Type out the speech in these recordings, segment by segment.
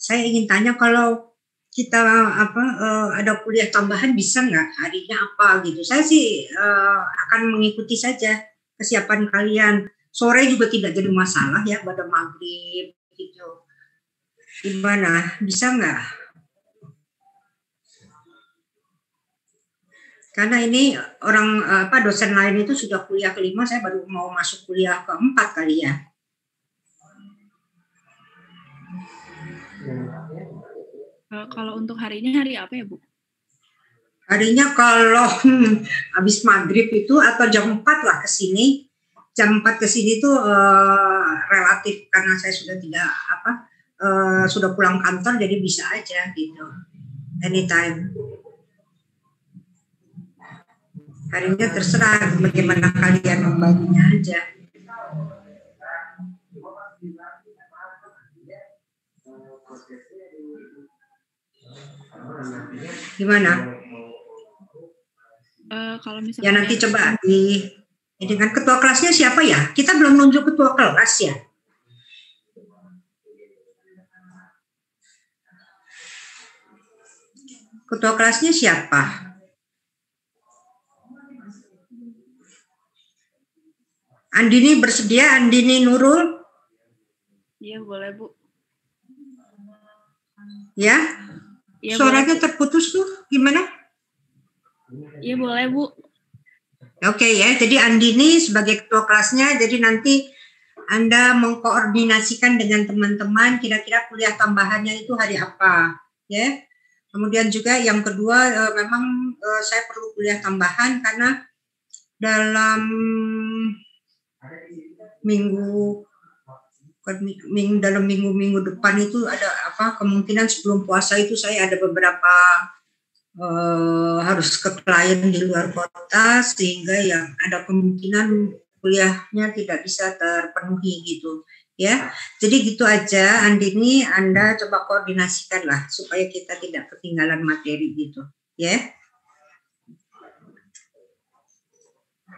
saya ingin tanya kalau kita ada kuliah tambahan bisa nggak, harinya apa gitu. Saya sih akan mengikuti saja kesiapan kalian. Sore juga tidak jadi masalah ya, pada maghrib gitu. Gimana, bisa nggak? Karena ini orang dosen lain itu sudah kuliah kelima, saya baru mau masuk kuliah keempat kali ya. Kalau untuk hari ini hari apa ya Bu? Harinya kalau habis maghrib itu atau jam 4 lah ke sini. Jam 4 ke sini tuh relatif karena saya sudah tidak sudah pulang kantor, jadi bisa aja gitu. Anytime. Harinya terserah bagaimana kalian membaginya aja. Gimana? Kalau misalnya ya nanti coba dengan ketua kelasnya siapa ya? Kita belum nunjuk ketua kelas ya. Ketua kelasnya siapa? Andini bersedia? Andini Nurul? Iya boleh Bu. Ya? Suaranya terputus tuh, gimana? Iya boleh Bu. Oke ya, jadi Andini sebagai ketua kelasnya, jadi nanti Anda mengkoordinasikan dengan teman-teman kira-kira kuliah tambahannya itu hari apa, ya. Kemudian juga yang kedua, memang saya perlu kuliah tambahan karena dalam minggu-minggu depan itu ada kemungkinan sebelum puasa itu saya ada beberapa harus ke klien di luar kota, sehingga yang ada kemungkinan kuliahnya tidak bisa terpenuhi gitu ya. Jadi gitu aja Andini, Anda coba koordinasikan lah supaya kita tidak ketinggalan materi gitu ya.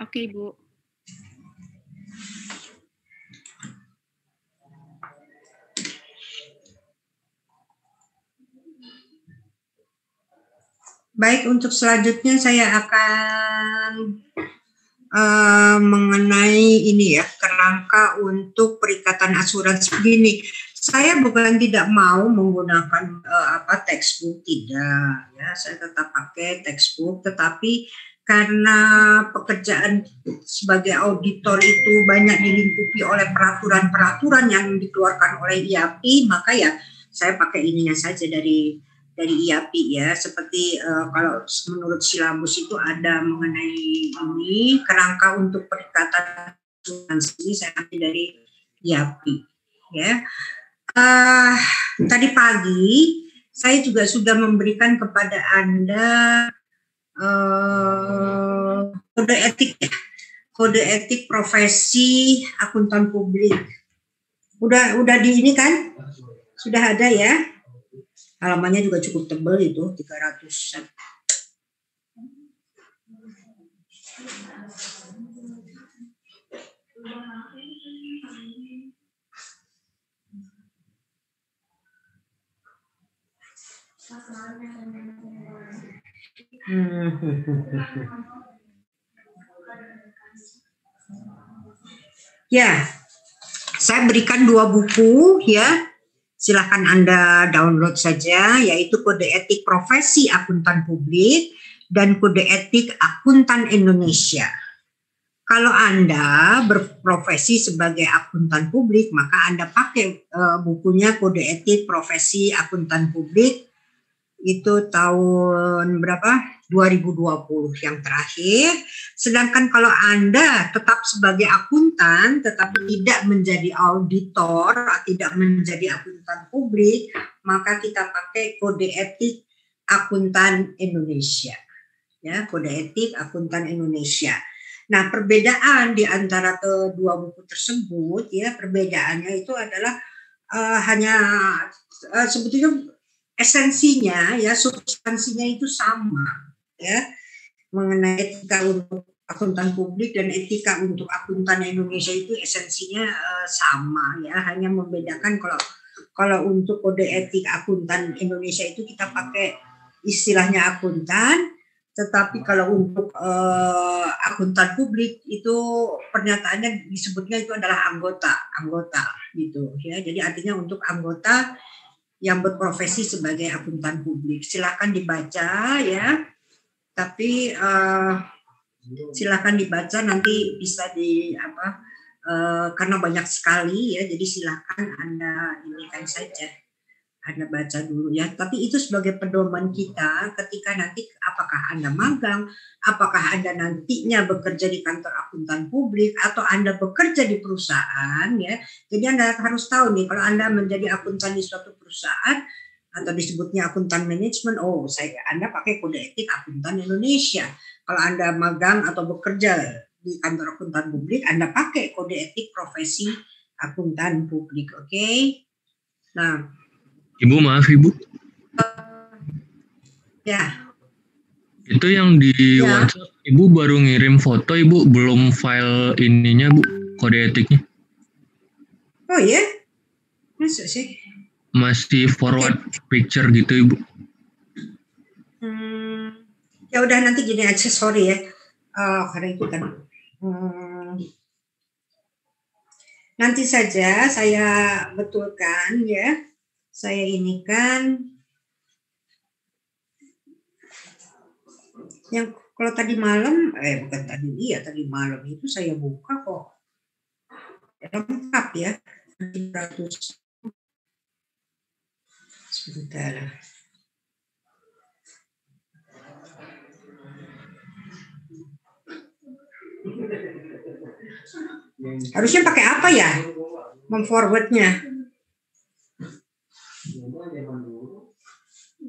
Oke Bu. Baik, untuk selanjutnya saya akan mengenai ini ya, kerangka untuk perikatan asuransi. Begini, saya bukan tidak mau menggunakan textbook, tidak ya, saya tetap pakai textbook, tetapi karena pekerjaan sebagai auditor itu banyak dilingkupi oleh peraturan-peraturan yang dikeluarkan oleh IAPI, maka ya saya pakai ininya saja dari IAPI ya, seperti kalau menurut silabus itu ada mengenai ini kerangka untuk perikatan asuransi, saya ambil dari IAPI ya. Tadi pagi saya juga sudah memberikan kepada Anda kode etik ya, kode etik profesi akuntan publik. Udah di ini kan? Sudah ada ya? Halamannya juga cukup tebal itu, 300-an. Ya, saya berikan 2 buku ya. Silahkan Anda download saja, yaitu Kode Etik Profesi Akuntan Publik dan Kode Etik Akuntan Indonesia. Kalau Anda berprofesi sebagai akuntan publik, maka Anda pakai bukunya Kode Etik Profesi Akuntan Publik, itu tahun berapa? 2020 yang terakhir. Sedangkan kalau Anda tetap sebagai akuntan tetapi tidak menjadi auditor, tidak menjadi akuntan publik, maka kita pakai Kode Etik Akuntan Indonesia. Ya, Kode Etik Akuntan Indonesia. Nah, perbedaan di antara kedua buku tersebut ya, perbedaannya itu adalah hanya sebetulnya esensinya ya, substansinya itu sama ya, mengenai etika untuk akuntan publik dan etika untuk akuntan Indonesia itu esensinya sama ya, hanya membedakan Kalau untuk kode etik akuntan Indonesia itu kita pakai istilahnya akuntan, tetapi kalau untuk akuntan publik itu pernyataannya disebutnya itu adalah anggota gitu ya. Jadi artinya untuk anggota yang berprofesi sebagai akuntan publik. Silakan dibaca ya. Tapi silakan dibaca, nanti bisa karena banyak sekali ya, jadi silakan Anda inikan saja, Anda baca dulu ya. Tapi itu sebagai pedoman kita ketika nanti apakah Anda magang, apakah Anda nantinya bekerja di kantor akuntan publik atau Anda bekerja di perusahaan ya. Jadi Anda harus tahu nih, kalau Anda menjadi akuntan di suatu perusahaan atau disebutnya akuntan manajemen, Anda pakai kode etik akuntan Indonesia. Kalau Anda magang atau bekerja di kantor akuntan publik, Anda pakai kode etik profesi akuntan publik, oke? Nah, Ibu maaf Ibu. Ya. Itu yang di WhatsApp, Ibu baru ngirim foto, Ibu belum file ininya Bu, kode etiknya. Oh ya? Masuk sih? Masih forward picture gitu Ibu. Ya udah, nanti gini aja, sorry ya. Karena itu kan. Nanti saja saya betulkan ya. Saya inikan. Yang kalau tadi malam, bukan tadi, tadi malam itu saya buka kok. Lengkap ya. 300. Sebentar. Harusnya pakai apa ya memforwardnya?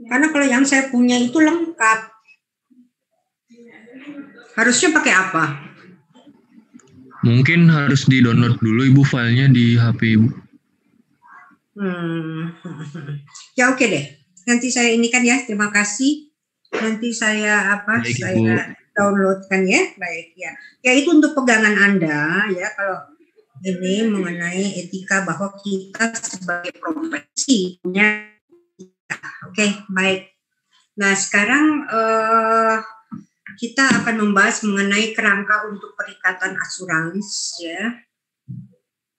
Karena kalau yang saya punya itu lengkap. Harusnya pakai apa? Mungkin harus di-download dulu Ibu filenya di HP Ibu. Ya oke deh. Nanti saya inikan ya. Terima kasih. Nanti saya Baik, saya downloadkan ya. Baik ya. Ya itu untuk pegangan Anda ya, kalau ini mengenai etika bahwa kita sebagai profesi punya etika. Oke, baik. Nah, sekarang kita akan membahas mengenai kerangka untuk perikatan asuransi ya.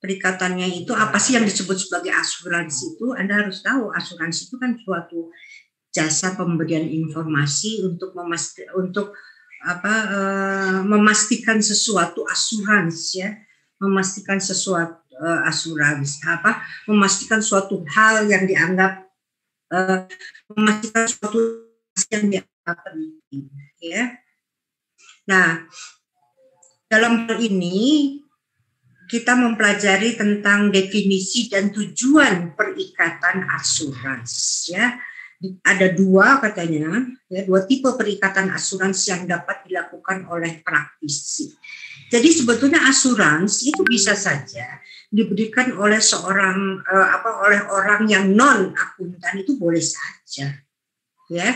Perikatannya itu apa sih yang disebut sebagai asuransi itu? Anda harus tahu asuransi itu kan suatu jasa pemberian informasi untuk memastikan sesuatu asuransi ya, memastikan sesuatu memastikan suatu hal yang dianggap memastikan suatu yang dianggap penting ya. Nah, dalam hal ini kita mempelajari tentang definisi dan tujuan perikatan asuransi ya. Ada dua katanya, ya, dua tipe perikatan asuransi yang dapat dilakukan oleh praktisi. Jadi sebetulnya asuransi itu bisa saja diberikan oleh oleh orang yang non akuntan, itu boleh saja, ya.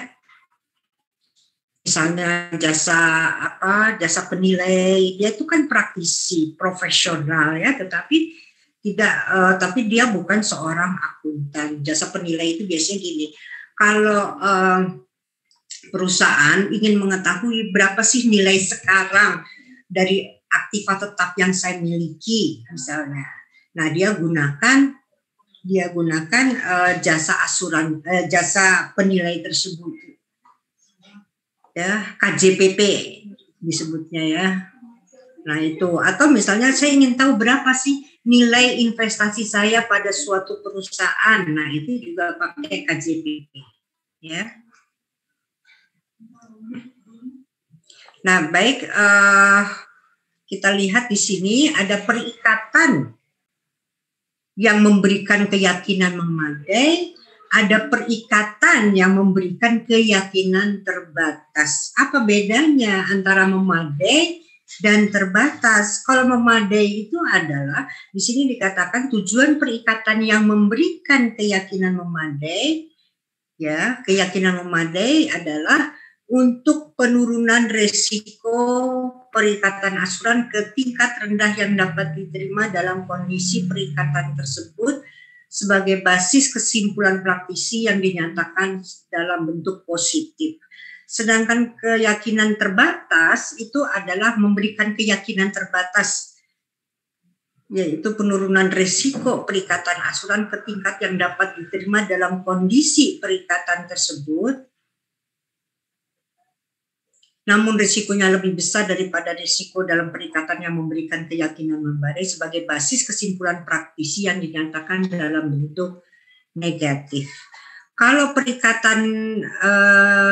Misalnya jasa penilai, dia itu kan praktisi profesional ya, tetapi tapi dia bukan seorang akuntan. Jasa penilai itu biasanya gini. Kalau perusahaan ingin mengetahui berapa sih nilai sekarang dari aktiva tetap yang saya miliki misalnya, nah dia gunakan jasa penilai tersebut ya, KJPP disebutnya ya. Nah itu, atau misalnya saya ingin tahu berapa sih nilai investasi saya pada suatu perusahaan. Nah itu juga pakai KJPP ya. Nah baik, kita lihat di sini ada perikatan yang memberikan keyakinan memadai, ada perikatan yang memberikan keyakinan terbatas. Apa bedanya antara memadai dan terbatas? Kalau memadai itu adalah, di sini dikatakan tujuan perikatan yang memberikan keyakinan memadai, ya, keyakinan memadai adalah untuk penurunan resiko perikatan asuran ke tingkat rendah yang dapat diterima dalam kondisi perikatan tersebut sebagai basis kesimpulan praktisi yang dinyatakan dalam bentuk positif. Sedangkan keyakinan terbatas itu adalah memberikan keyakinan terbatas, yaitu penurunan risiko perikatan asuran ke tingkat yang dapat diterima dalam kondisi perikatan tersebut, namun risikonya lebih besar daripada risiko dalam perikatan yang memberikan keyakinan memadai sebagai basis kesimpulan praktisi yang dinyatakan dalam bentuk negatif. Kalau perikatan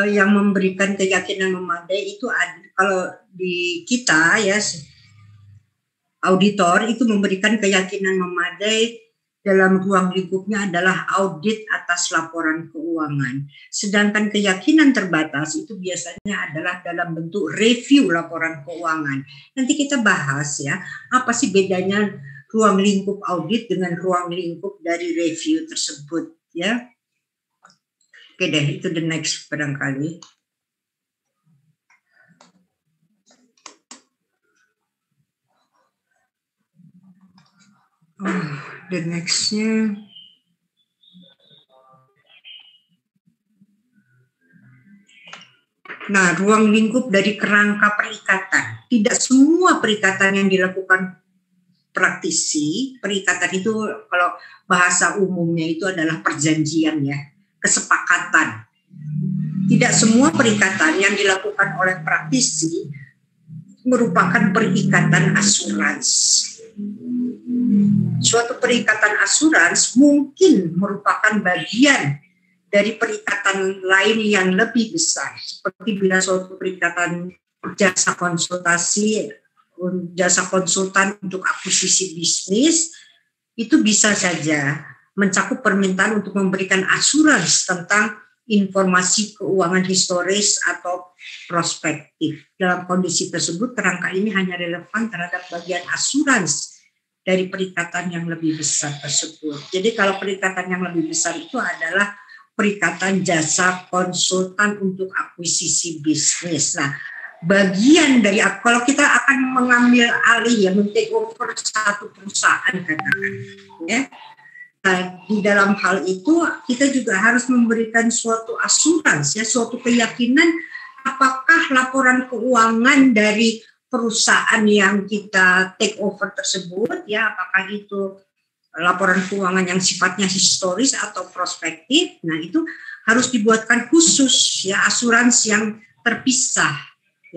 yang memberikan keyakinan memadai itu kalau di kita ya auditor itu memberikan keyakinan memadai dalam ruang lingkupnya adalah audit atas laporan keuangan. Sedangkan keyakinan terbatas itu biasanya adalah dalam bentuk review laporan keuangan. Nanti kita bahas ya, apa sih bedanya ruang lingkup audit dengan ruang lingkup dari review tersebut ya. Oke deh, itu the next barangkali. The next-nya nah, ruang lingkup dari kerangka perikatan. Tidak semua perikatan yang dilakukan praktisi, perikatan itu kalau bahasa umumnya itu adalah perjanjian ya, kesepakatan. Tidak semua perikatan yang dilakukan oleh praktisi merupakan perikatan asuransi. Suatu perikatan asuransi mungkin merupakan bagian dari perikatan lain yang lebih besar, seperti bila suatu perikatan jasa konsultan untuk akuisisi bisnis, itu bisa saja mencakup permintaan untuk memberikan asuransi tentang informasi keuangan historis atau prospektif. Dalam kondisi tersebut, kerangka ini hanya relevan terhadap bagian asuransi dari perikatan yang lebih besar tersebut. Jadi kalau perikatan yang lebih besar itu adalah perikatan jasa konsultan untuk akuisisi bisnis. Nah, bagian dari kalau kita akan mengambil alih ya, men-take over satu perusahaan katakan, ya. Nah, di dalam hal itu kita juga harus memberikan suatu asuransi, ya, suatu keyakinan apakah laporan keuangan dari perusahaan yang kita take over tersebut, ya, apakah itu laporan keuangan yang sifatnya historis atau prospektif. Nah, itu harus dibuatkan khusus ya, asuransi yang terpisah.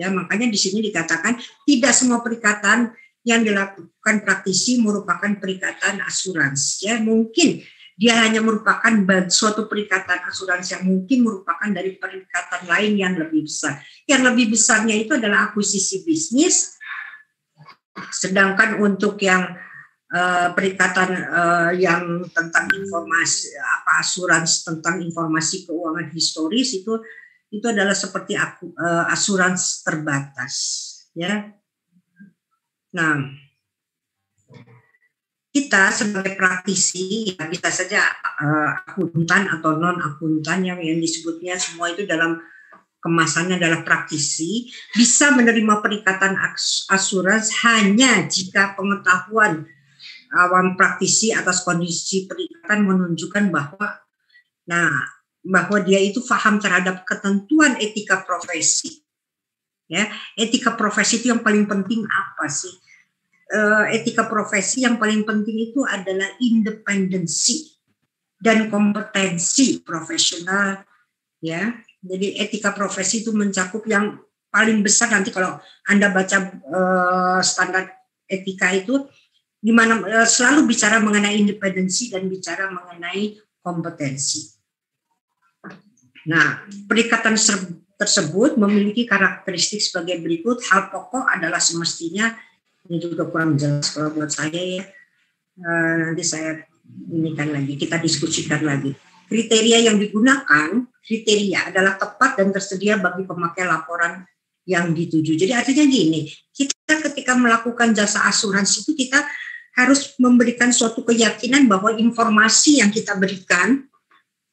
Ya, makanya di sini dikatakan tidak semua perikatan yang dilakukan praktisi merupakan perikatan asuransi. Ya, mungkin dia hanya merupakan suatu perikatan asuransi yang mungkin merupakan dari perikatan lain yang lebih besar. Yang lebih besarnya itu adalah akuisisi bisnis, sedangkan untuk yang perikatan yang tentang informasi asuransi tentang informasi keuangan historis itu adalah seperti asuransi terbatas, ya. Nah, kita sebagai praktisi ya bisa saja akuntan atau non akuntan yang disebutnya semua itu dalam kemasannya adalah praktisi bisa menerima perikatan asuransi hanya jika pengetahuan awam praktisi atas kondisi perikatan menunjukkan bahwa dia itu paham terhadap ketentuan etika profesi. Ya, etika profesi itu yang paling penting apa sih? Etika profesi yang paling penting itu adalah independensi dan kompetensi profesional, ya. Jadi etika profesi itu mencakup yang paling besar. Nanti kalau Anda baca standar etika itu di mana selalu bicara mengenai independensi dan bicara mengenai kompetensi. Nah, perikatan tersebut memiliki karakteristik sebagai berikut. Hal pokok adalah semestinya, ini juga kurang jelas kalau buat saya ya. Nanti saya kita diskusikan lagi. Kriteria yang digunakan, kriteria adalah tepat dan tersedia bagi pemakai laporan yang dituju. Jadi artinya gini, kita ketika melakukan jasa asuransi itu kita harus memberikan suatu keyakinan bahwa informasi yang kita berikan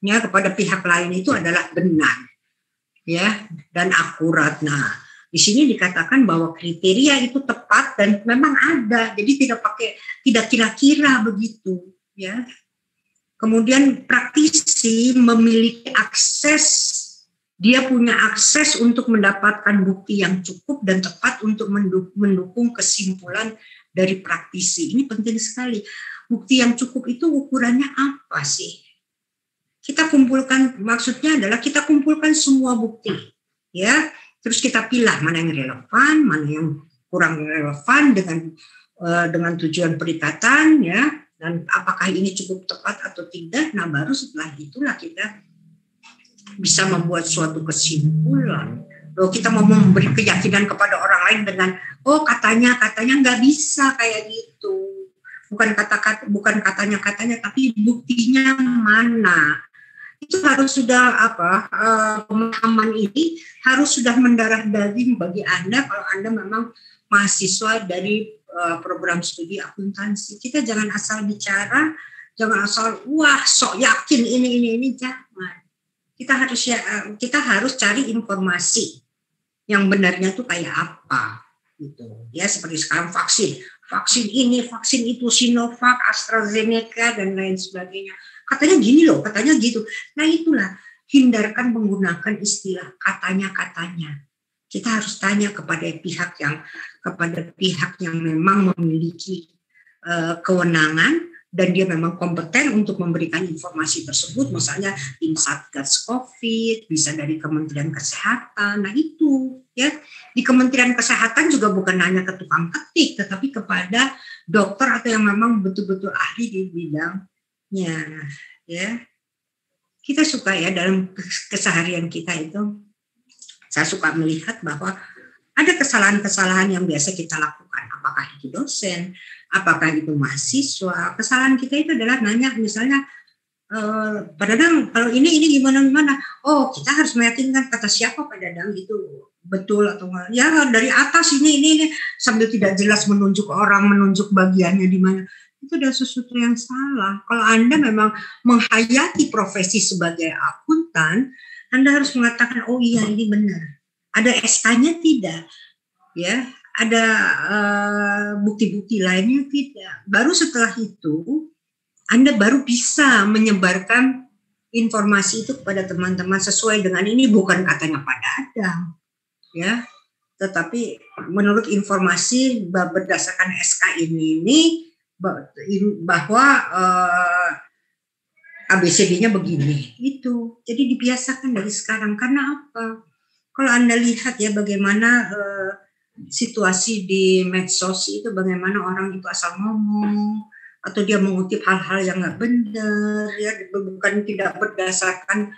ya kepada pihak lain itu adalah benar, ya, dan akurat. Nah, di sini dikatakan bahwa kriteria itu tepat dan memang ada, jadi tidak kira-kira begitu, ya. Kemudian praktisi memiliki akses, dia punya akses untuk mendapatkan bukti yang cukup dan tepat untuk mendukung kesimpulan dari praktisi. Ini penting sekali. Bukti yang cukup itu ukurannya apa sih? Kita kumpulkan, maksudnya adalah kita kumpulkan semua bukti, ya. Terus kita pilih mana yang relevan, mana yang kurang relevan dengan tujuan perikatan, ya. Dan apakah ini cukup tepat atau tidak? Nah, baru setelah itulah kita bisa membuat suatu kesimpulan. Loh, kita mau memberi keyakinan kepada orang lain dengan katanya nggak bisa kayak gitu. Bukan katanya, tapi buktinya mana? Itu harus sudah pemahaman ini harus sudah mendarah daging bagi Anda kalau Anda memang mahasiswa dari program studi akuntansi. Kita jangan asal bicara, jangan asal sok yakin ini jangan. Kita harus cari informasi yang benarnya tuh kayak apa gitu. Ya, seperti sekarang vaksin ini, vaksin itu, Sinovac, AstraZeneca dan lain sebagainya. Katanya gini loh, katanya gitu. Nah, itulah, hindarkan menggunakan istilah katanya. Kita harus tanya kepada pihak yang memang memiliki kewenangan dan dia memang kompeten untuk memberikan informasi tersebut, misalnya tim Satgas Covid, bisa dari Kementerian Kesehatan. Nah, itu ya, di Kementerian Kesehatan juga bukan hanya ke tukang ketik, tetapi kepada dokter atau yang memang betul-betul ahli di bidangnya. Ya, kita suka ya dalam keseharian kita itu, saya suka melihat bahwa ada kesalahan-kesalahan yang biasa kita lakukan. Apakah itu dosen, apakah itu mahasiswa. Kesalahan kita itu adalah nanya misalnya, Pak Dadang, kalau ini gimana? Oh, kita harus meyakinkan kata siapa Pak Dadang itu betul atau enggak. Ya, dari atas ini sambil tidak jelas menunjuk orang, menunjuk bagiannya di mana. Itu adalah sesuatu yang salah. Kalau Anda memang menghayati profesi sebagai akuntan, Anda harus mengatakan, oh iya ini benar. Ada SK-nya tidak? Ya, ada bukti-bukti lainnya tidak. Baru setelah itu, Anda baru bisa menyebarkan informasi itu kepada teman-teman sesuai dengan ini, bukan katanya Pak Dadang. Ya, tetapi menurut informasi berdasarkan SK ini bahwa ABCD-nya begini, itu. Jadi dibiasakan dari sekarang. Karena apa? Kalau Anda lihat ya bagaimana situasi di medsos itu, bagaimana orang itu asal ngomong atau dia mengutip hal-hal yang nggak benar, ya, bukan tidak berdasarkan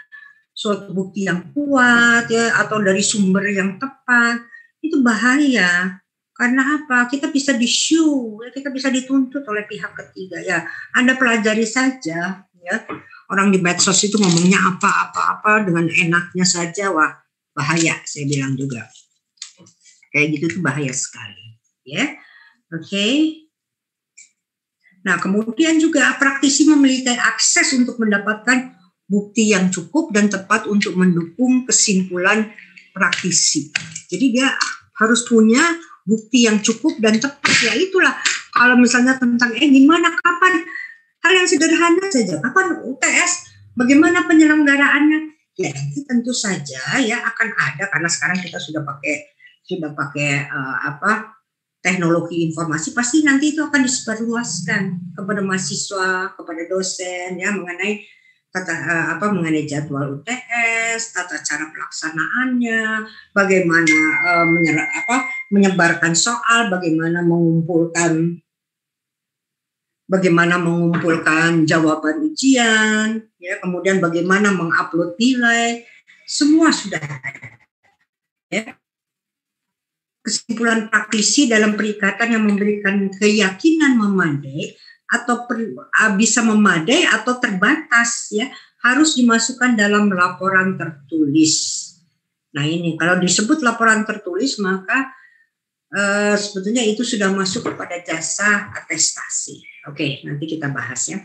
suatu bukti yang kuat, ya, atau dari sumber yang tepat, itu bahaya. Karena apa? Kita bisa di-sue, kita bisa dituntut oleh pihak ketiga. Ya, Anda pelajari saja, ya. Orang di medsos itu ngomongnya apa dengan enaknya saja, wah bahaya. Saya bilang juga, kayak gitu tuh bahaya sekali, ya. Oke. Nah, kemudian juga praktisi memiliki akses untuk mendapatkan bukti yang cukup dan tepat untuk mendukung kesimpulan praktisi. Jadi dia harus punya bukti yang cukup dan tepat. Ya itulah, kalau misalnya tentang gimana, kapan, hal yang sederhana saja, kapan UTS, bagaimana penyelenggaraannya, ya itu tentu saja ya akan ada, karena sekarang kita sudah pakai teknologi informasi, pasti nanti itu akan disebarluaskan kepada mahasiswa, kepada dosen, ya, mengenai mengenai jadwal UTS, tata cara pelaksanaannya, bagaimana menyebarkan soal, bagaimana mengumpulkan jawaban ujian, ya, kemudian bagaimana mengupload nilai, semua sudah ada. Ya. Kesimpulan praktisi dalam perikatan yang memberikan keyakinan memadai atau bisa memadai atau terbatas, ya, harus dimasukkan dalam laporan tertulis. Nah, ini kalau disebut laporan tertulis, maka sebetulnya itu sudah masuk kepada jasa atestasi. Oke, nanti kita bahas ya.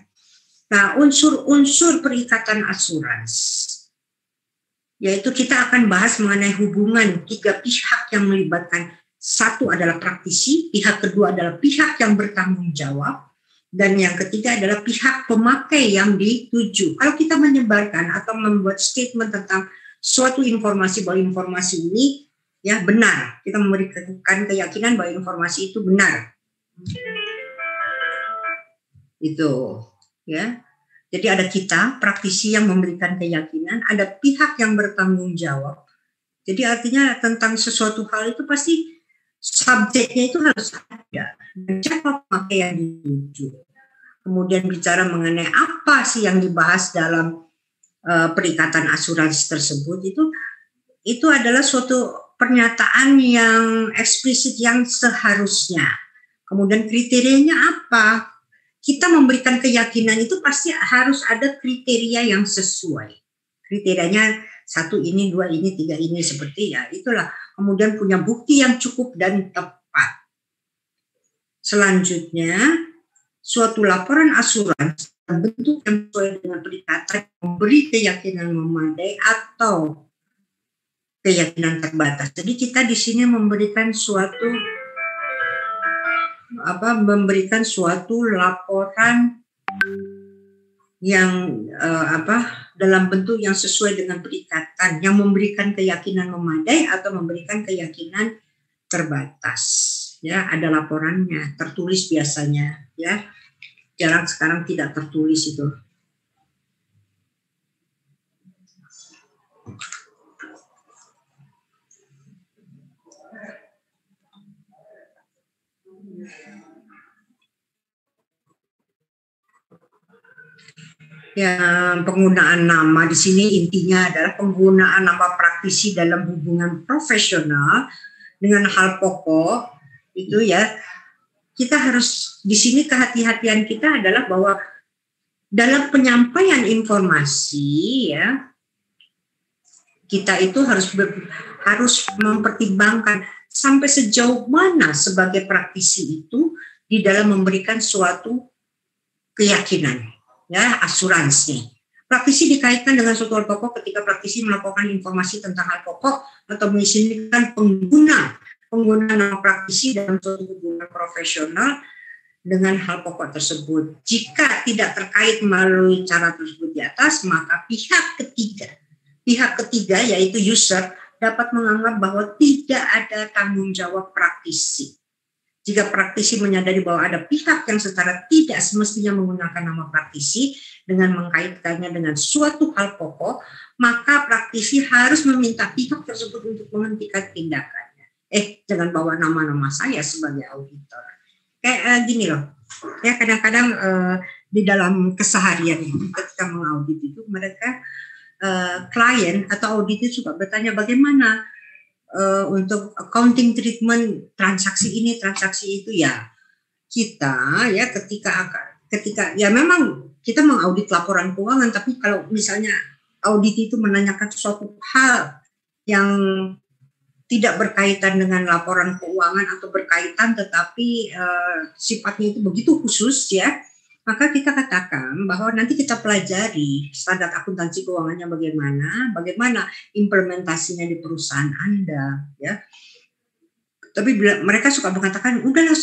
Nah, unsur-unsur perikatan asuransi, yaitu kita akan bahas mengenai hubungan tiga pihak yang melibatkan. Satu adalah praktisi, pihak kedua adalah pihak yang bertanggung jawab, Dan yang ketiga adalah pihak pemakai yang dituju. Kalau kita menyebarkan atau membuat statement tentang suatu informasi bahwa informasi ini ya benar, kita memberikan keyakinan bahwa informasi itu benar. Itu ya. Jadi ada kita praktisi yang memberikan keyakinan, ada pihak yang bertanggung jawab. Jadi artinya tentang sesuatu hal itu pasti subjeknya itu harus ada. Dan siapa pemakai yang dituju. Kemudian bicara mengenai apa sih yang dibahas dalam perikatan asuransi tersebut, itu adalah suatu pernyataan yang eksplisit yang seharusnya. Kemudian kriterianya apa? Kita memberikan keyakinan itu pasti harus ada kriteria yang sesuai. Kriterianya 1 ini, 2 ini, 3 ini, seperti ya itulah. Kemudian punya bukti yang cukup dan tepat. Selanjutnya, suatu laporan asuransi bentuk yang sesuai dengan perikatan memberi keyakinan memadai atau keyakinan terbatas. Jadi kita di sini memberikan suatu laporan yang dalam bentuk yang sesuai dengan perikatan, yang memberikan keyakinan memadai atau memberikan keyakinan terbatas. Ya, ada laporannya, tertulis biasanya, ya. Jarang sekarang tidak tertulis itu. Ya, penggunaan nama di sini intinya adalah penggunaan nama praktisi dalam hubungan profesional dengan hal pokok itu ya. Kita harus di sini kehati-hatian kita adalah bahwa dalam penyampaian informasi ya kita itu harus mempertimbangkan sampai sejauh mana sebagai praktisi itu di dalam memberikan suatu keyakinan, ya, asuransi. Praktisi dikaitkan dengan suatu hal pokok ketika praktisi melaporkan informasi tentang hal pokok atau mengizinkan pengguna nama praktisi dalam suatu hubungan profesional dengan hal pokok tersebut. Jika tidak terkait melalui cara tersebut di atas, maka pihak ketiga yaitu user dapat menganggap bahwa tidak ada tanggung jawab praktisi. Jika praktisi menyadari bahwa ada pihak yang secara tidak semestinya menggunakan nama praktisi dengan mengkaitkannya dengan suatu hal pokok, maka praktisi harus meminta pihak tersebut untuk menghentikan tindakannya. Jangan bawa nama-nama saya sebagai auditor. Kayak gini loh, ya kadang-kadang di dalam keseharian ketika mengaudit itu mereka klien atau auditor juga bertanya bagaimana untuk accounting treatment transaksi ini transaksi itu ya. Kita ya ketika ya memang kita mengaudit laporan keuangan, tapi kalau misalnya audit itu menanyakan suatu hal yang tidak berkaitan dengan laporan keuangan atau berkaitan tetapi sifatnya itu begitu khusus ya, maka kita katakan bahwa nanti kita pelajari standar akuntansi keuangannya bagaimana implementasinya di perusahaan Anda ya. Tapi mereka suka mengatakan udahlah,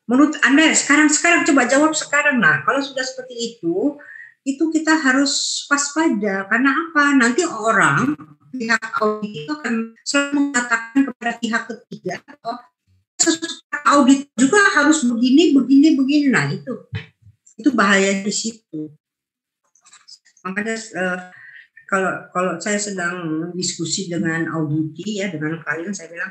menurut Anda sekarang coba jawab sekarang. Nah, kalau sudah seperti itu kita harus waspada. Karena apa? Nanti pihak audit itu akan selalu mengatakan kepada pihak ketiga bahwa audit juga harus begini. Nah, itu bahaya di situ. Makanya kalau saya sedang diskusi dengan auditi ya dengan klien, saya bilang,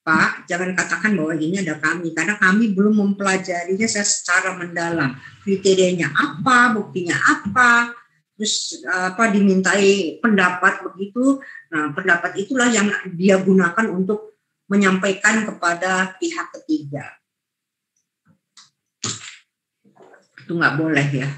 Pak, jangan katakan bahwa ini ada kami, karena kami belum mempelajarinya secara mendalam. Kriterianya apa, buktinya apa, terus dimintai pendapat begitu. Nah, pendapat itulah yang dia gunakan untuk menyampaikan kepada pihak ketiga. Itu nggak boleh ya.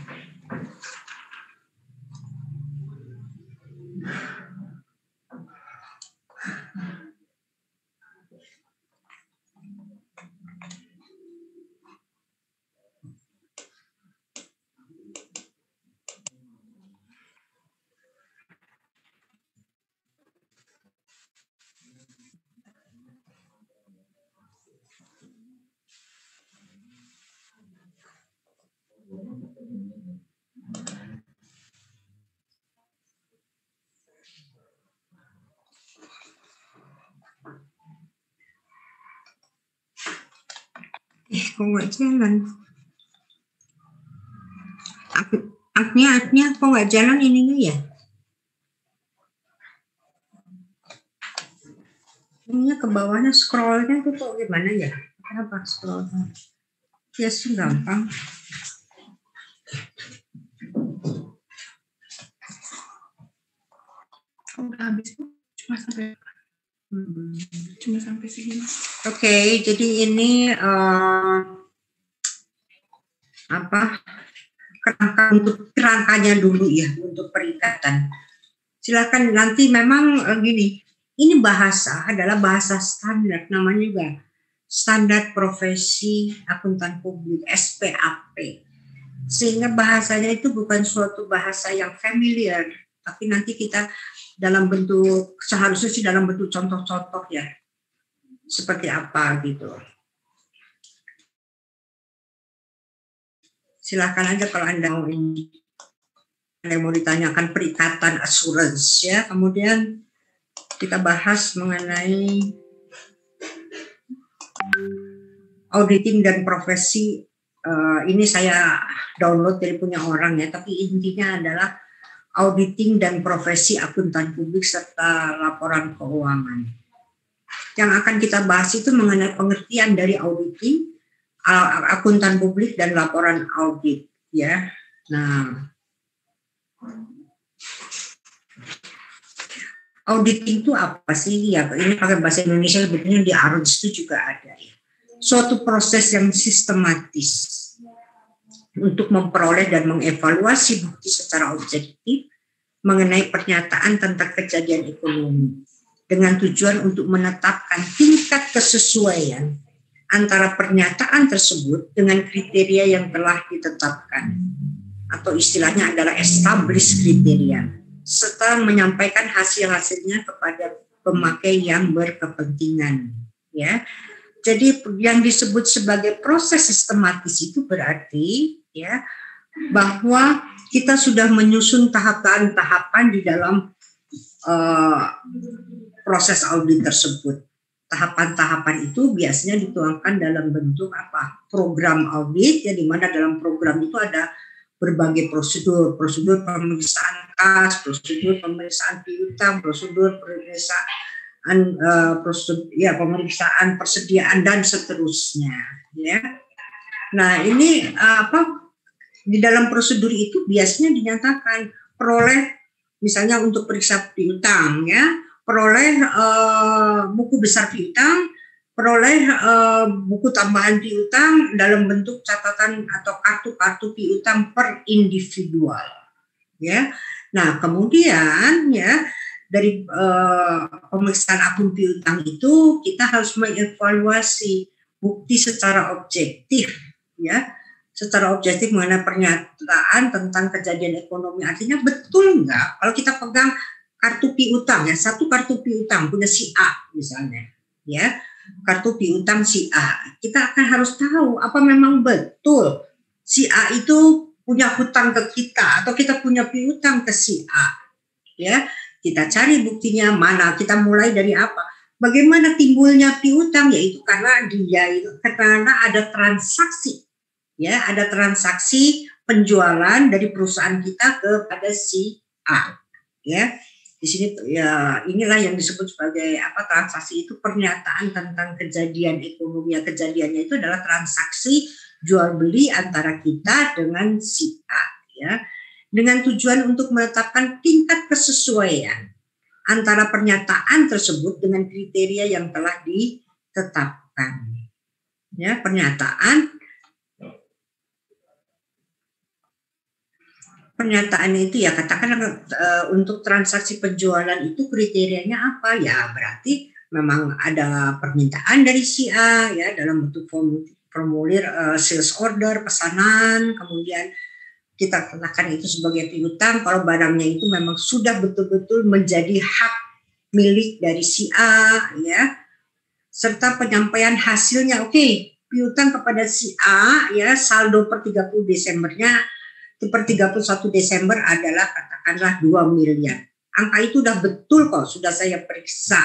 Kok nggak jalan? Aknya kok nggak jalan ininya ya? Ininya ke bawahnya scrollnya tuh kok gimana ya? Apa scrollnya? Ya sih gampang. Udah habis Bu. Cuma sampai segini. Oke, jadi ini kerangkanya dulu ya untuk perikatan. Silakan nanti memang gini, ini bahasa adalah bahasa standar, namanya juga standar profesi akuntan publik (SPAP). Sehingga bahasanya itu bukan suatu bahasa yang familiar, tapi nanti kita dalam bentuk, seharusnya sih dalam bentuk contoh-contoh ya, seperti apa gitu. Silakan aja kalau Anda mau ditanyakan perikatan assurance ya. Kemudian kita bahas mengenai auditing dan profesi. Ini saya download dari punya orang ya, tapi intinya adalah auditing dan profesi akuntan publik serta laporan keuangan. Yang akan kita bahas itu mengenai pengertian dari auditing, akuntan publik dan laporan audit ya. Nah, auditing itu apa sih ya? Ini pakai bahasa Indonesia sebetulnya di ARUNS itu juga ada ya. Suatu proses yang sistematis untuk memperoleh dan mengevaluasi bukti secara objektif mengenai pernyataan tentang kejadian ekonomi dengan tujuan untuk menetapkan tingkat kesesuaian antara pernyataan tersebut dengan kriteria yang telah ditetapkan atau istilahnya adalah established kriteria, serta menyampaikan hasil-hasilnya kepada pemakai yang berkepentingan ya. Jadi yang disebut sebagai proses sistematis itu berarti ya bahwa kita sudah menyusun tahapan-tahapan di dalam proses audit tersebut. Tahapan-tahapan itu biasanya dituangkan dalam bentuk apa? Program audit ya, di mana dalam program itu ada berbagai prosedur pemeriksaan kas, prosedur pemeriksaan piutang, prosedur pemeriksaan persediaan dan seterusnya ya. Nah, ini di dalam prosedur itu biasanya dinyatakan peroleh misalnya untuk periksa piutang ya, peroleh buku besar piutang, peroleh buku tambahan piutang dalam bentuk catatan atau kartu-kartu piutang per individual ya. Nah, kemudian ya dari pemeriksaan akun piutang itu kita harus mengevaluasi bukti secara objektif ya, secara objektif mengenai pernyataan tentang kejadian ekonomi. Artinya betul nggak kalau kita pegang kartu piutang ya, satu kartu piutang punya si A misalnya ya, kartu piutang si A, kita akan harus tahu apa memang betul si A itu punya hutang ke kita atau kita punya piutang ke si A ya. Kita cari buktinya mana, kita mulai dari apa, bagaimana timbulnya piutang, yaitu karena ada transaksi ya, ada transaksi penjualan dari perusahaan kita kepada si A ya. Di sini ya inilah yang disebut sebagai transaksi itu pernyataan tentang kejadian ekonomi. Kejadiannya itu adalah transaksi jual beli antara kita dengan si A ya, dengan tujuan untuk menetapkan tingkat kesesuaian antara pernyataan tersebut dengan kriteria yang telah ditetapkan. Ya, pernyataan itu ya katakanlah untuk transaksi penjualan itu kriterianya apa ya, berarti memang ada permintaan dari si A ya dalam bentuk formulir sales order, pesanan, kemudian kita katakan itu sebagai piutang kalau barangnya itu memang sudah betul-betul menjadi hak milik dari si A ya, serta penyampaian hasilnya. Oke, piutang kepada si A ya, saldo per 30 Desembernya per 31 Desember adalah katakanlah 2 miliar. Angka itu udah betul kok, sudah saya periksa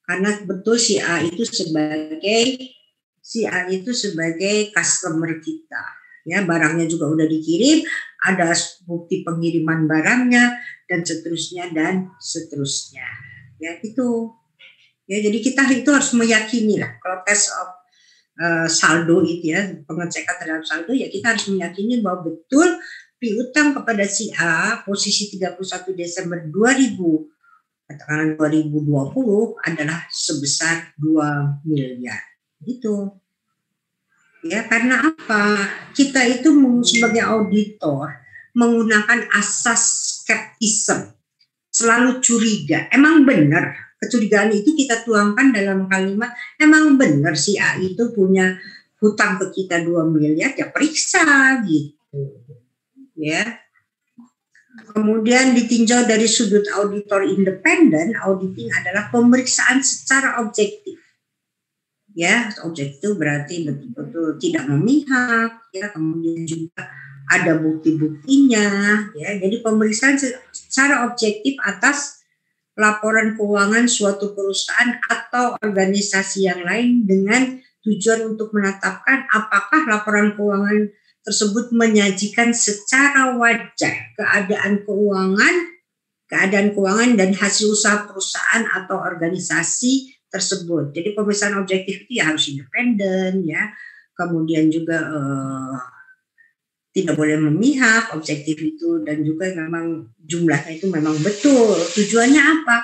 karena betul si A itu sebagai si A itu sebagai customer kita. Ya, barangnya juga udah dikirim, ada bukti pengiriman barangnya dan seterusnya dan seterusnya. Ya, itu. Ya, jadi kita itu harus meyakini lah. Kalau tes of saldo itu ya, pengecekan terhadap saldo, ya kita harus meyakini bahwa betul piutang kepada si A posisi 31 Desember 2020 adalah sebesar 2 miliar. Gitu. Ya, karena apa? Kita itu sebagai auditor menggunakan asas skeptisisme, selalu curiga. Emang benar? Kecurigaan itu kita tuangkan dalam kalimat, emang benar si A itu punya hutang ke kita 2 miliar, ya periksa gitu. Ya. Kemudian ditinjau dari sudut auditor independen, auditing adalah pemeriksaan secara objektif. Ya, objektif berarti betul-betul tidak memihak, ya, kemudian juga ada bukti-buktinya, ya. Jadi pemeriksaan secara objektif atas laporan keuangan suatu perusahaan atau organisasi yang lain dengan tujuan untuk menetapkan apakah laporan keuangan tersebut menyajikan secara wajar keadaan keuangan dan hasil usaha perusahaan atau organisasi tersebut. Jadi pemeriksaan objektif itu ya harus independen, ya. Kemudian juga tidak boleh memihak, objektif itu, dan juga memang jumlahnya itu memang betul. Tujuannya apa?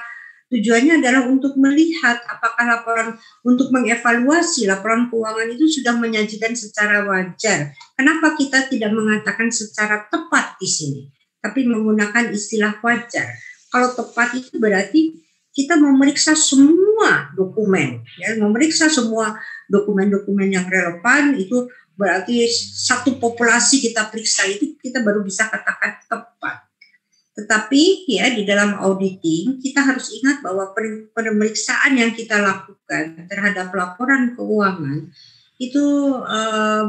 Tujuannya adalah untuk melihat apakah laporan, untuk mengevaluasi laporan keuangan itu sudah menyajikan secara wajar. Kenapa kita tidak mengatakan secara tepat di sini, tapi menggunakan istilah wajar? Kalau tepat itu berarti kita memeriksa semua dokumen, ya, memeriksa semua dokumen-dokumen yang relevan. Itu berarti satu populasi kita periksa, itu kita baru bisa katakan tepat. Tetapi ya di dalam auditing kita harus ingat bahwa pemeriksaan yang kita lakukan terhadap laporan keuangan itu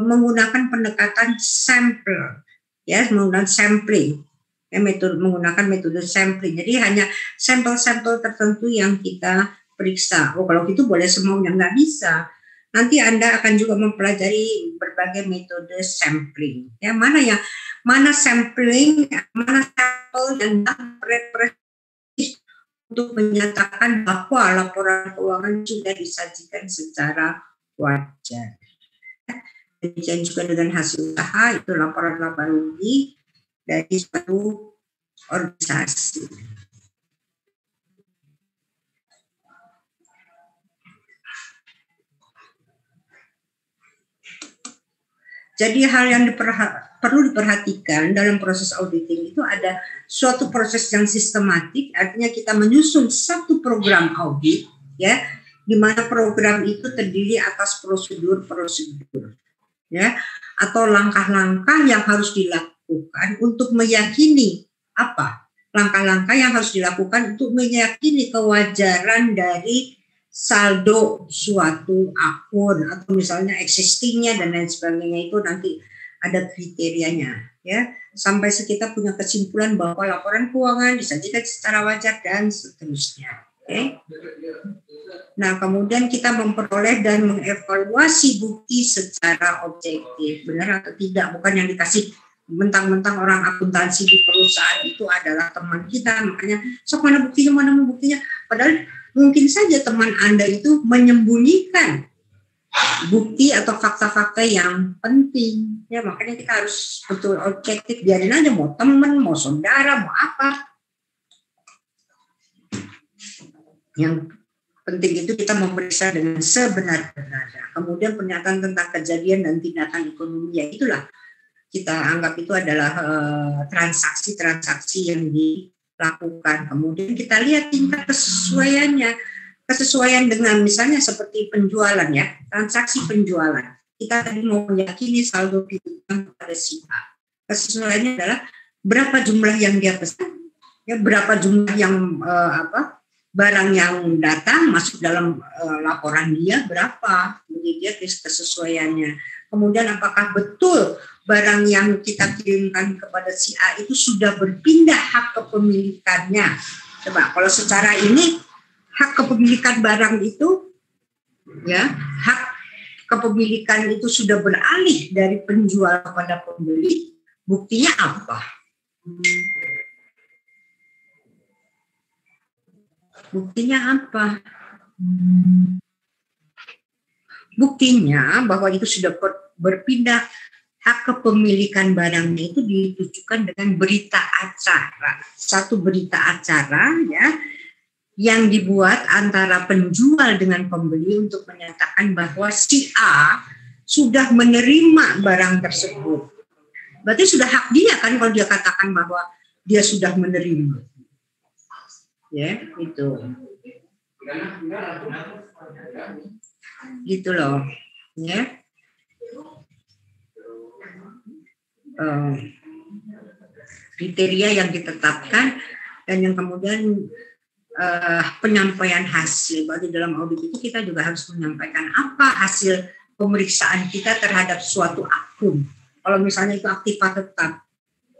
menggunakan pendekatan sampel, ya, menggunakan sampling. Ya, menggunakan metode sampling. Jadi hanya sampel-sampel tertentu yang kita periksa. Oh, kalau gitu boleh semuanya, nggak bisa. Nanti Anda akan juga mempelajari berbagai metode sampling. Ya, mana sampling, mana sampel yang representatif untuk menyatakan bahwa laporan keuangan sudah disajikan secara wajar. Demikian juga dengan hasil usaha, itu laporan laba rugi dari suatu organisasi. Jadi hal yang perlu diperhatikan dalam proses auditing itu ada suatu proses yang sistematik, artinya kita menyusun satu program audit, ya, di mana program itu terdiri atas prosedur-prosedur, ya, atau langkah-langkah yang harus dilakukan untuk meyakini apa? Langkah-langkah yang harus dilakukan untuk meyakini kewajaran dari saldo suatu akun atau misalnya existingnya dan lain sebagainya, itu nanti ada kriterianya, ya, sampai kita punya kesimpulan bahwa laporan keuangan disajikan secara wajar dan seterusnya. Oke. Nah, kemudian kita memperoleh dan mengevaluasi bukti secara objektif, benar atau tidak, bukan yang dikasih mentang-mentang orang akuntansi di perusahaan itu adalah teman kita, makanya sok mana buktinya, padahal mungkin saja teman Anda itu menyembunyikan bukti atau fakta-fakta yang penting. Ya, makanya kita harus betul objektif, biarin aja mau teman, mau saudara, mau apa. Yang penting itu kita memeriksa dengan sebenar-benarnya. Kemudian pernyataan tentang kejadian dan tindakan ekonomi, ya itulah kita anggap itu adalah transaksi-transaksi yang dilakukan. Kemudian kita lihat tingkat kesesuaian dengan misalnya seperti penjualan, ya, transaksi penjualan. Kita tadi mau meyakini saldo piutang kepada si A. Kesesuaiannya adalah berapa jumlah yang dia pesan, ya, berapa jumlah yang barang yang datang masuk dalam laporan dia berapa, begitu ya kesesuaiannya. Kemudian apakah betul barang yang kita kirimkan kepada si A itu sudah berpindah hak kepemilikannya. Coba kalau secara ini hak kepemilikan barang itu, ya, hak kepemilikan itu sudah beralih dari penjual kepada pembeli, buktinya apa? Buktinya apa? Buktinya bahwa itu sudah berpindah, hak kepemilikan barangnya itu ditujukan dengan berita acara. Satu berita acara ya yang dibuat antara penjual dengan pembeli untuk menyatakan bahwa si A sudah menerima barang tersebut. Berarti sudah hak dia kan kalau dia katakan bahwa dia sudah menerima. Ya, itu. Gitu loh. Ya. Kriteria yang ditetapkan dan yang kemudian penyampaian hasil. Berarti dalam audit itu kita juga harus menyampaikan apa hasil pemeriksaan kita terhadap suatu akun. Kalau misalnya itu aktiva tetap,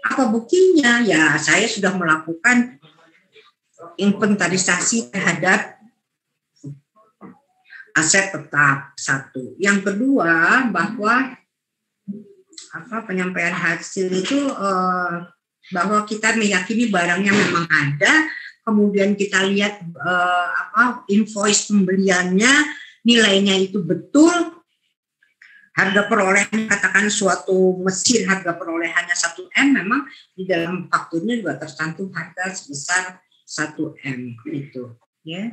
apa buktinya? Ya, saya sudah melakukan inventarisasi terhadap aset tetap, satu. Yang kedua, bahwa penyampaian hasil itu bahwa kita meyakini barangnya memang ada, kemudian kita lihat invoice pembeliannya, nilainya itu betul, harga perolehan, katakan suatu mesin harga perolehannya 1 M, memang di dalam fakturnya juga tercantum harga sebesar 1 M itu, ya.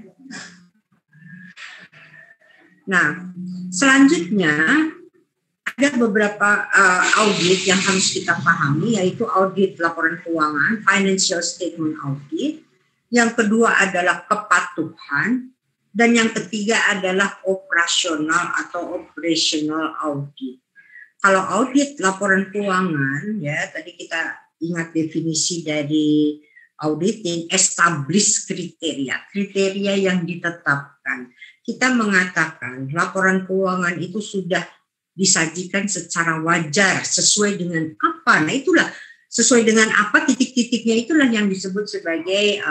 Nah, selanjutnya ada beberapa audit yang harus kita pahami, yaitu audit laporan keuangan, financial statement audit. Yang kedua adalah kepatuhan, dan yang ketiga adalah operasional atau operational audit. Kalau audit laporan keuangan, ya tadi kita ingat definisi dari auditing, establish kriteria yang ditetapkan. Kita mengatakan laporan keuangan itu sudah disajikan secara wajar sesuai dengan apa. Nah itulah sesuai dengan apa, titik-titiknya itulah yang disebut sebagai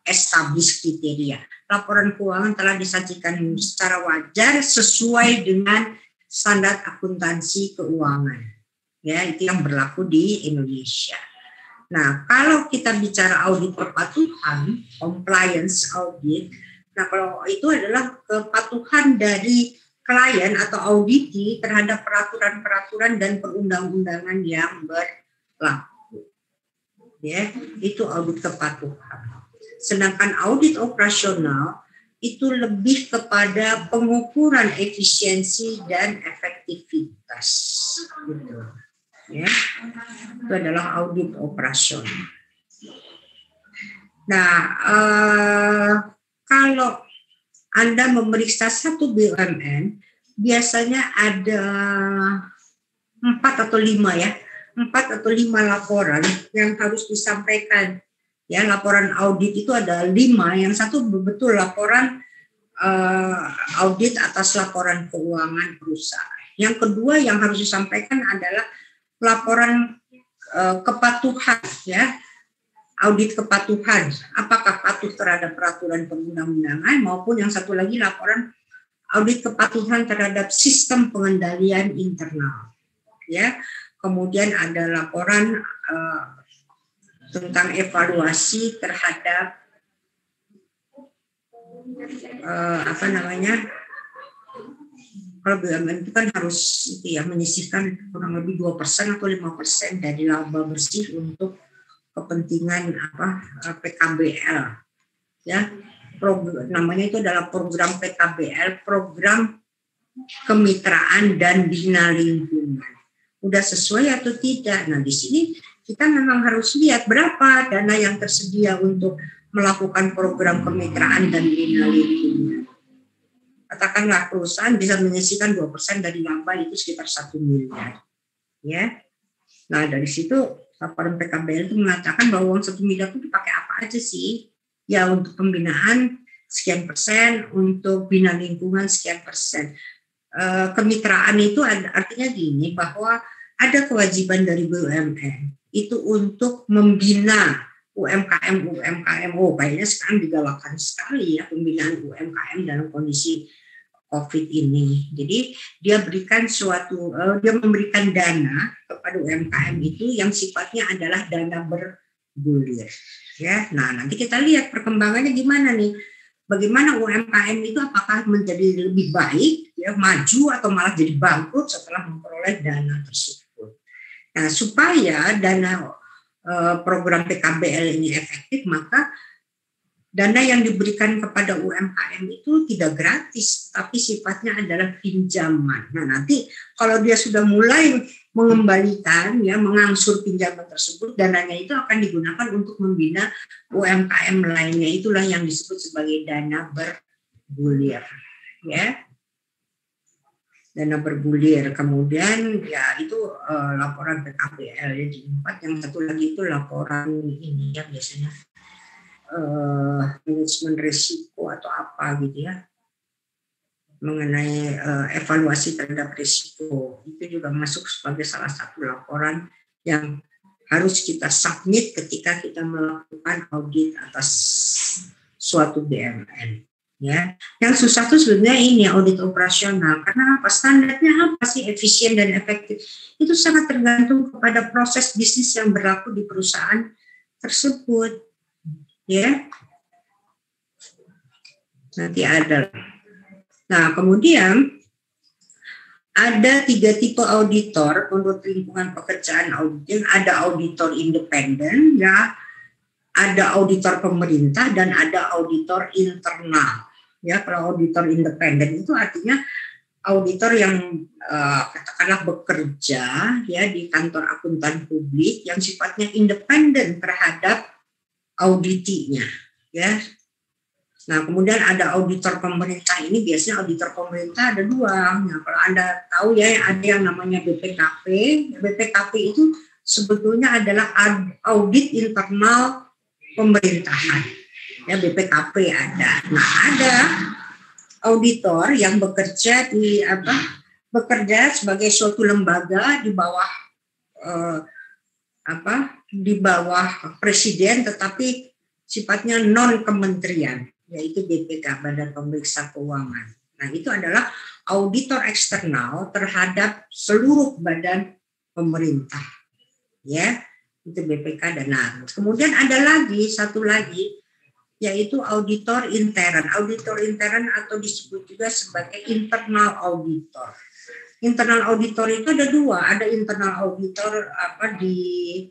established kriteria. Laporan keuangan telah disajikan secara wajar sesuai dengan standar akuntansi keuangan. Ya, itu yang berlaku di Indonesia. Nah, kalau kita bicara audit kepatuhan, compliance audit, nah kalau itu adalah kepatuhan dari klien atau auditi terhadap peraturan-peraturan dan perundang-undangan yang berlaku. Ya, itu audit kepatuhan. Sedangkan audit operasional itu lebih kepada pengukuran efisiensi dan efektivitas. Gitu. Ya, itu adalah audit operasional. Nah, kalau Anda memeriksa satu BUMN, biasanya ada 4 atau 5 ya, 4 atau 5 laporan yang harus disampaikan. Ya, laporan audit itu ada 5, yang satu betul laporan audit atas laporan keuangan perusahaan. Yang kedua yang harus disampaikan adalah laporan kepatuhan, ya, audit kepatuhan, apakah patuh terhadap peraturan perundang-undangan, maupun yang satu lagi laporan audit kepatuhan terhadap sistem pengendalian internal. Ya, kemudian ada laporan tentang evaluasi terhadap kalau BUMN itu kan harus menyisihkan kurang lebih 2% atau 5% dari laba bersih untuk kepentingan PKBL, ya, namanya itu adalah program PKBL, program kemitraan dan bina lingkungan. Udah sesuai atau tidak? Nah, di sini kita memang harus lihat berapa dana yang tersedia untuk melakukan program kemitraan dan bina lingkungan. Katakanlah perusahaan bisa menyisihkan 2% dari laba, itu sekitar 1 miliar. Ya. Nah, dari situ laporan PKBL itu mengatakan bahwa uang 1 miliar itu dipakai apa aja sih? Ya, untuk pembinaan sekian persen, untuk bina lingkungan sekian persen. Kemitraan itu artinya gini, bahwa ada kewajiban dari BUMN itu untuk membina UMKM. Kayaknya sekarang digalakan sekali ya pembinaan UMKM dalam kondisi COVID ini. Jadi dia memberikan dana kepada UMKM itu yang sifatnya adalah dana bergulir. Ya, nah nanti kita lihat perkembangannya gimana nih. Bagaimana UMKM itu apakah menjadi lebih baik, ya, maju atau malah jadi bangkrut setelah memperoleh dana tersebut. Nah, supaya dana program PKBL ini efektif, maka dana yang diberikan kepada UMKM itu tidak gratis, tapi sifatnya adalah pinjaman. Nah, nanti kalau dia sudah mulai mengembalikan, ya, mengangsur pinjaman tersebut, dananya itu akan digunakan untuk membina UMKM lainnya. Itulah yang disebut sebagai dana bergulir, ya. Dana bergulir. Kemudian ya itu laporan PKBL. Jadi 4, yang satu lagi itu laporan ini ya biasanya manajemen risiko atau apa gitu ya, mengenai evaluasi terhadap risiko. Itu juga masuk sebagai salah satu laporan yang harus kita submit ketika kita melakukan audit atas suatu BUMN. Ya, yang susah tuh sebenarnya ini audit operasional. Karena apa? Standarnya apa sih efisien dan efektif? Itu sangat tergantung kepada proses bisnis yang berlaku di perusahaan tersebut. Ya, nanti ada. Nah, kemudian ada 3 tipe auditor menurut lingkungan pekerjaan auditing. Ada auditor independen, ya, ada auditor pemerintah, dan ada auditor internal. Ya, kalau auditor independen itu artinya auditor yang katakanlah bekerja, ya, di kantor akuntan publik yang sifatnya independen terhadap auditinya, ya. Nah, kemudian ada auditor pemerintah. Ini biasanya auditor pemerintah ada 2. Nah, kalau Anda tahu ya, ada yang namanya BPKP. BPKP itu sebetulnya adalah audit internal pemerintahan. Ya, BPKP ada. Nah, ada auditor yang bekerja sebagai suatu lembaga di bawah di bawah presiden, tetapi sifatnya non kementerian, yaitu BPK, Badan Pemeriksa Keuangan. Nah, itu adalah auditor eksternal terhadap seluruh badan pemerintah, ya, itu BPK. Dan kemudian ada satu lagi, yaitu auditor intern. Auditor intern atau disebut juga sebagai internal auditor. Internal auditor itu ada 2, ada internal auditor di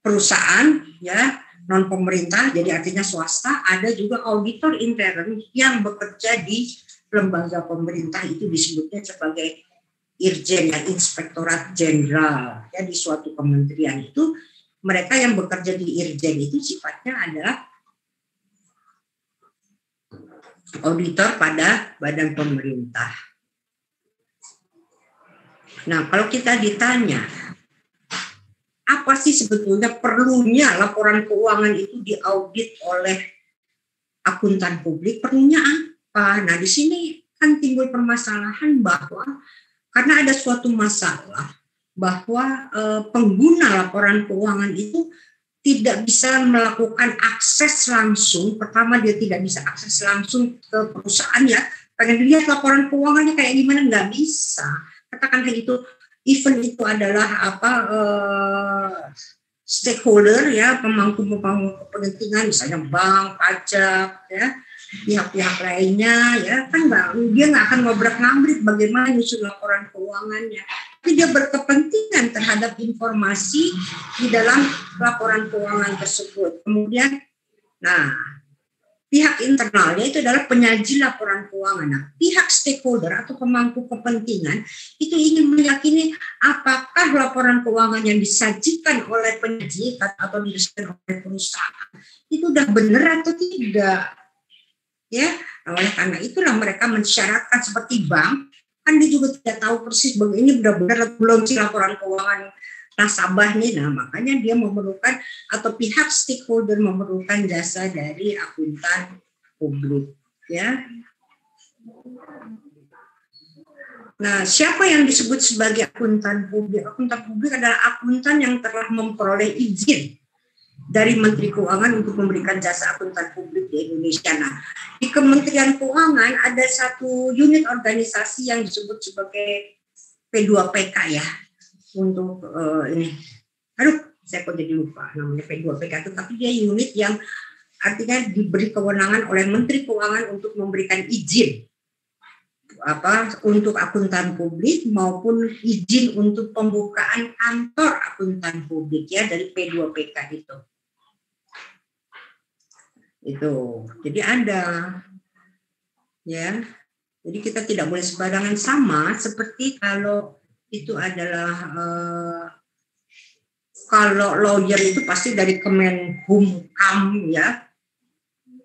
perusahaan, ya, non pemerintah, jadi artinya swasta. Ada juga auditor intern yang bekerja di lembaga pemerintah, itu disebutnya sebagai Irjen, ya, Inspektorat Jenderal, ya, di suatu kementerian. Itu mereka yang bekerja di Irjen itu sifatnya adalah auditor pada badan pemerintah. Nah, kalau kita ditanya, apa sih sebetulnya perlunya laporan keuangan itu diaudit oleh akuntan publik? Perlunya apa? Nah, di sini kan timbul permasalahan bahwa karena ada suatu masalah bahwa pengguna laporan keuangan itu tidak bisa melakukan akses langsung. Pertama, dia tidak bisa akses langsung ke perusahaan, ya. Pengen lihat laporan keuangannya kayak gimana, nggak bisa. Katakan kayak gitu, even itu adalah stakeholder, ya, pemangku kepentingan, misalnya bank, pajak, ya, pihak-pihak lainnya, ya, kan dia nggak akan ngobrak-ngabrik bagaimana nyusun laporan keuangannya. Tapi dia berkepentingan terhadap informasi di dalam laporan keuangan tersebut. Kemudian, pihak internalnya itu adalah penyaji laporan keuangan. Nah, pihak stakeholder atau pemangku kepentingan itu ingin meyakini apakah laporan keuangan yang disajikan oleh penyaji atau disajikan oleh perusahaan itu udah benar atau tidak. Ya, oleh karena itulah mereka mensyaratkan seperti bank, kan dia juga tidak tahu persis ini benar-benar atau belum sih laporan keuangan nasabahnya. Nah, makanya dia memerlukan atau pihak stakeholder memerlukan jasa dari akuntan publik, ya. Nah, siapa yang disebut sebagai akuntan publik? Akuntan publik adalah akuntan yang telah memperoleh izin dari Menteri Keuangan untuk memberikan jasa akuntan publik di Indonesia. Nah, di Kementerian Keuangan ada satu unit organisasi yang disebut sebagai P2PK ya, untuk ini. Aduh, saya kok jadi lupa namanya P2PK itu, tapi dia unit yang artinya diberi kewenangan oleh Menteri Keuangan untuk memberikan izin untuk akuntan publik maupun izin untuk pembukaan kantor akuntan publik ya dari P2PK itu. Jadi ada ya. Jadi kita tidak boleh sembarangan, sama seperti kalau itu adalah kalau lawyer itu pasti dari Kemenkumham ya.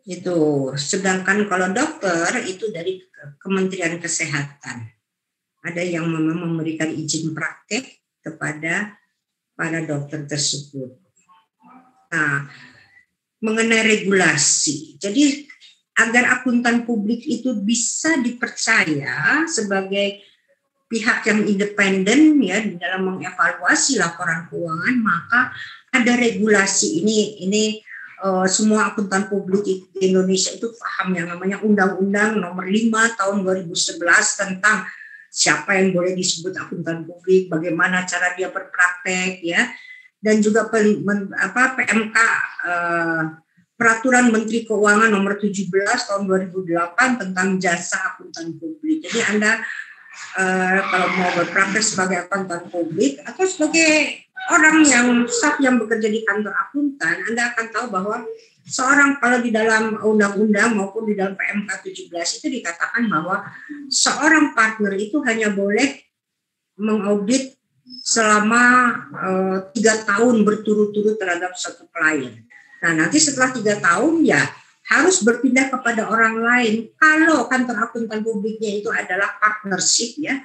Itu. Sedangkan kalau dokter itu dari Kementerian Kesehatan. Ada yang memberikan izin praktek kepada para dokter tersebut. Nah, mengenai regulasi. Jadi agar akuntan publik itu bisa dipercaya sebagai pihak yang independen ya di dalam mengevaluasi laporan keuangan, maka ada regulasi ini semua akuntan publik di Indonesia itu paham yang namanya Undang-Undang Nomor 5 Tahun 2011 tentang siapa yang boleh disebut akuntan publik, bagaimana cara dia berpraktek ya, dan juga PMK Peraturan Menteri Keuangan Nomor 17 Tahun 2008 tentang jasa akuntan publik. Jadi Anda kalau mau berpraktek sebagai akuntan publik atau sebagai orang staf yang bekerja di kantor akuntan, Anda akan tahu bahwa seorang, kalau di dalam undang-undang maupun di dalam PMK 17 itu dikatakan bahwa seorang partner itu hanya boleh mengaudit selama 3 tahun berturut-turut terhadap satu klien. Nah, nanti setelah 3 tahun ya harus berpindah kepada orang lain. Kalau kantor akuntan publiknya itu adalah partnership ya,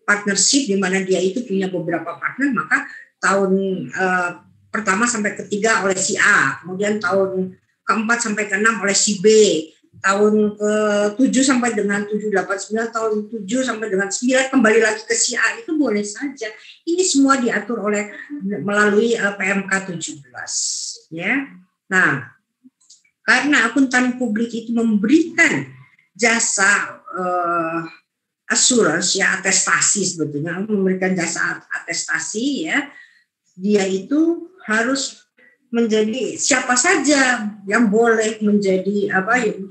partnership di mana dia itu punya beberapa partner, maka tahun pertama sampai ketiga oleh si A, kemudian tahun keempat sampai keenam oleh si B, tahun ke-7 sampai dengan 7, 8, 9, tahun 7 sampai dengan 9 kembali lagi ke si A, itu boleh saja. Ini semua diatur melalui PMK 17 ya. Nah, karena akuntan publik itu memberikan jasa assurance ya, atestasi sebetulnya, memberikan jasa atestasi ya, dia itu harus menjadi siapa saja yang boleh menjadi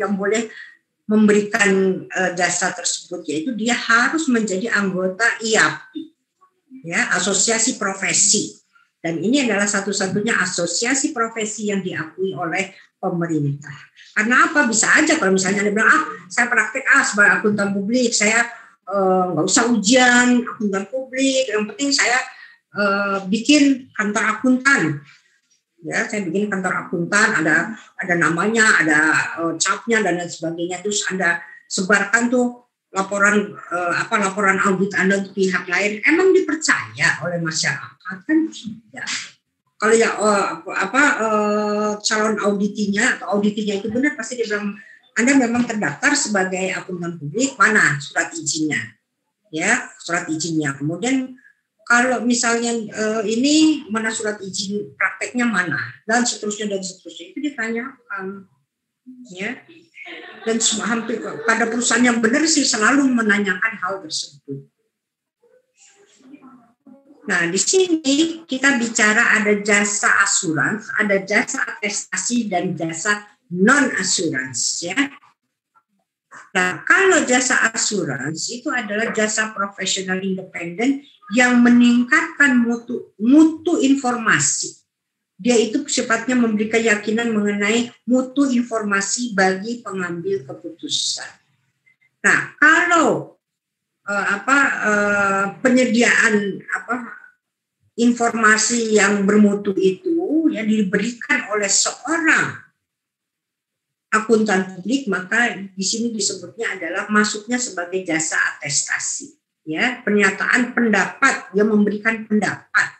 yang boleh memberikan jasa tersebut, yaitu dia harus menjadi anggota IAPI ya, Asosiasi Profesi, dan ini adalah satu-satunya asosiasi profesi yang diakui oleh pemerintah. Karena apa? Bisa aja kalau misalnya dia bilang saya praktek sebagai akuntan publik, saya nggak usah ujian akuntan publik, yang penting saya bikin kantor akuntan. Ya, saya bikin kantor akuntan, ada namanya, ada capnya dan lain sebagainya, terus Anda sebarkan tuh laporan laporan audit Anda untuk pihak lain. Emang dipercaya oleh masyarakat kan? Ya. Kalau ya calon auditinya atau auditinya itu benar, pasti dia bilang Anda memang terdaftar sebagai akuntan publik, mana surat izinnya, ya surat izinnya. Kemudian kalau misalnya ini mana surat izin prakteknya mana, dan seterusnya itu ditanyakan, ya. Dan hampir pada perusahaan yang benar sih selalu menanyakan hal tersebut. Nah, di sini kita bicara ada jasa asuransi, ada jasa atestasi, dan jasa non-asuransi ya. Nah, kalau jasa asuransi itu adalah jasa profesional independen yang meningkatkan mutu informasi. Dia itu sifatnya memberi keyakinan mengenai mutu informasi bagi pengambil keputusan. Nah, kalau penyediaan informasi yang bermutu itu ya diberikan oleh seorang akuntan publik, maka di sini disebutnya adalah masuknya sebagai jasa atestasi, ya, pernyataan pendapat, dia memberikan pendapat,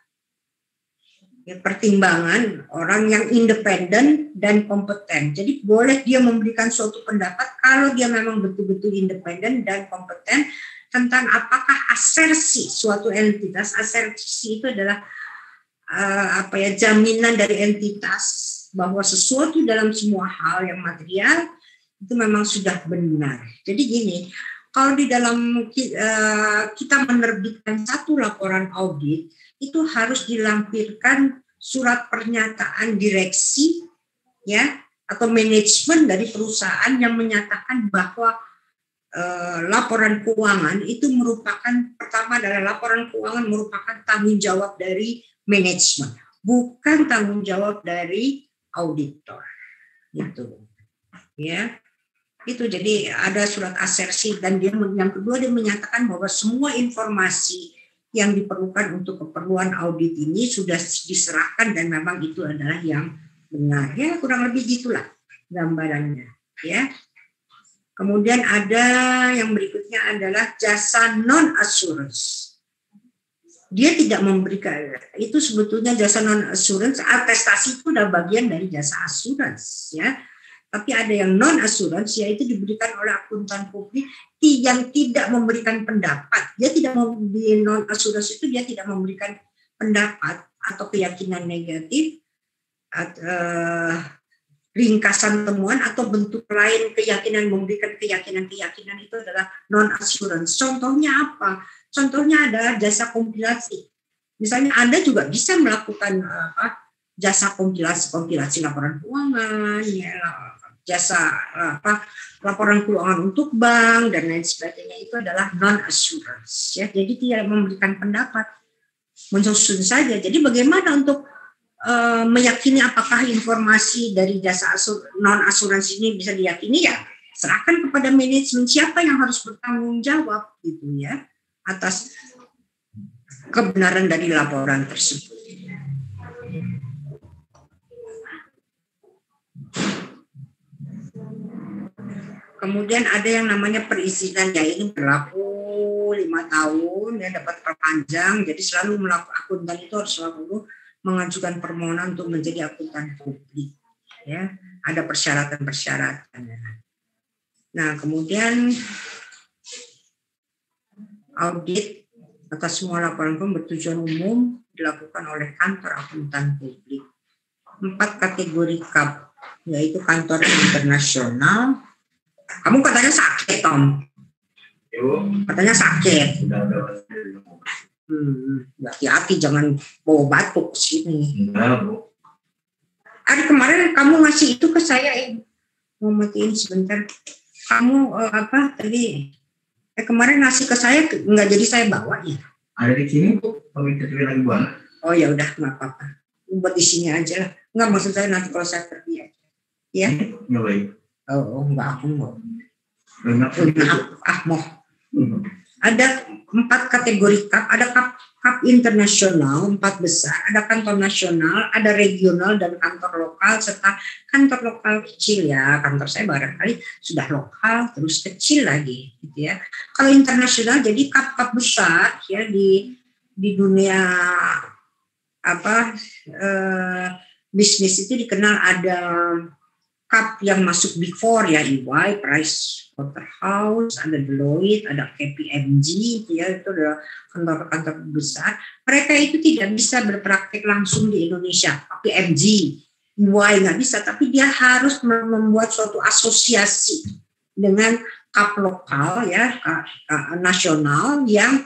ya, pertimbangan orang yang independen dan kompeten. Jadi boleh dia memberikan suatu pendapat kalau dia memang betul-betul independen dan kompeten tentang apakah asersi suatu entitas. Asersi itu adalah jaminan dari entitas bahwa sesuatu dalam semua hal yang material itu memang sudah benar. Jadi gini, kalau di dalam kita menerbitkan satu laporan audit, itu harus dilampirkan surat pernyataan direksi, ya, atau manajemen dari perusahaan yang menyatakan bahwa laporan keuangan itu merupakan, pertama adalah laporan keuangan merupakan tanggung jawab dari manajemen, bukan tanggung jawab dari auditor. Gitu. Ya. Itu jadi ada surat asersi, dan yang kedua dia menyatakan bahwa semua informasi yang diperlukan untuk keperluan audit ini sudah diserahkan dan memang itu adalah yang benar. Ya, kurang lebih gitulah gambarannya, ya. Kemudian ada yang berikutnya adalah jasa non assurance. Dia tidak memberikan, itu sebetulnya jasa non assurance, atestasi itu adalah bagian dari jasa asuransi, ya. Tapi ada yang non assurance, yaitu diberikan oleh akuntan publik yang tidak memberikan pendapat. Dia tidak di non assurance itu dia tidak memberikan pendapat atau keyakinan negatif, ringkasan temuan atau bentuk lain keyakinan, memberikan keyakinan itu adalah non assurance. Contohnya apa? Contohnya adalah jasa kompilasi. Misalnya Anda juga bisa melakukan jasa kompilasi laporan keuangan, ya, jasa laporan keuangan untuk bank dan lain sebagainya, itu adalah non assurance, ya. Jadi tidak memberikan pendapat, mensusun saja. Jadi bagaimana untuk meyakini apakah informasi dari jasa non asuransi ini bisa diyakini, ya serahkan kepada manajemen, siapa yang harus bertanggung jawab gitu, ya, atas kebenaran dari laporan tersebut. Kemudian ada yang namanya perizinan, ya ini berlaku 5 tahun, ya dapat perpanjang. Jadi selalu akuntan itu harus selalu mengajukan permohonan untuk menjadi akuntan publik, ya. Ada persyaratan-persyaratannya. Nah, kemudian audit atas semua laporan bertujuan umum dilakukan oleh kantor akuntan publik. 4 kategori KAP, yaitu kantor internasional. Kamu katanya sakit, Tom? Katanya sakit. Hati-hati, jangan bawa batuk ke sini. Ada kemarin kamu ngasih itu ke saya, mau matiin sebentar. Kamu tadi? Kemarin ngasih ke saya, nggak jadi saya bawa ya. Ada di sini tuh, kalau kita lagi buang. Oh ya udah, nggak apa-apa. Buat di sini aja lah. Nggak, maksud saya nanti kalau saya pergi aja. Ya? Nggak. Oh enggak, aku mau. Mau. Ada 4 kategori KAP. Ada KAP internasional 4 besar. Ada kantor nasional, ada regional dan kantor lokal, serta kantor lokal kecil, ya. Kantor saya barangkali sudah lokal terus kecil lagi, gitu ya. Kalau internasional jadi KAP besar, ya, di dunia bisnis itu dikenal ada KAP yang masuk Big Four, ya, EY, Pricewaterhouse, ada Deloitte, ada KPMG, ya, itu adalah kantor-kantor besar. Mereka itu tidak bisa berpraktek langsung di Indonesia. KPMG, EY nggak bisa, tapi dia harus membuat suatu asosiasi dengan KAP lokal, ya, nasional yang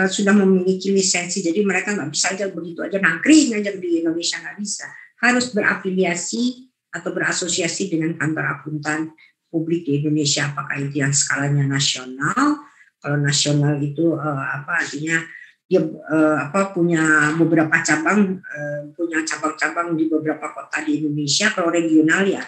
sudah memiliki lisensi. Jadi mereka nggak bisa aja begitu aja nangkring aja di Indonesia, nggak bisa. Harus berafiliasi atau berasosiasi dengan kantor akuntan publik di Indonesia, apakah itu yang skalanya nasional. Kalau nasional itu artinya dia punya beberapa cabang, punya cabang-cabang di beberapa kota di Indonesia. Kalau regional, ya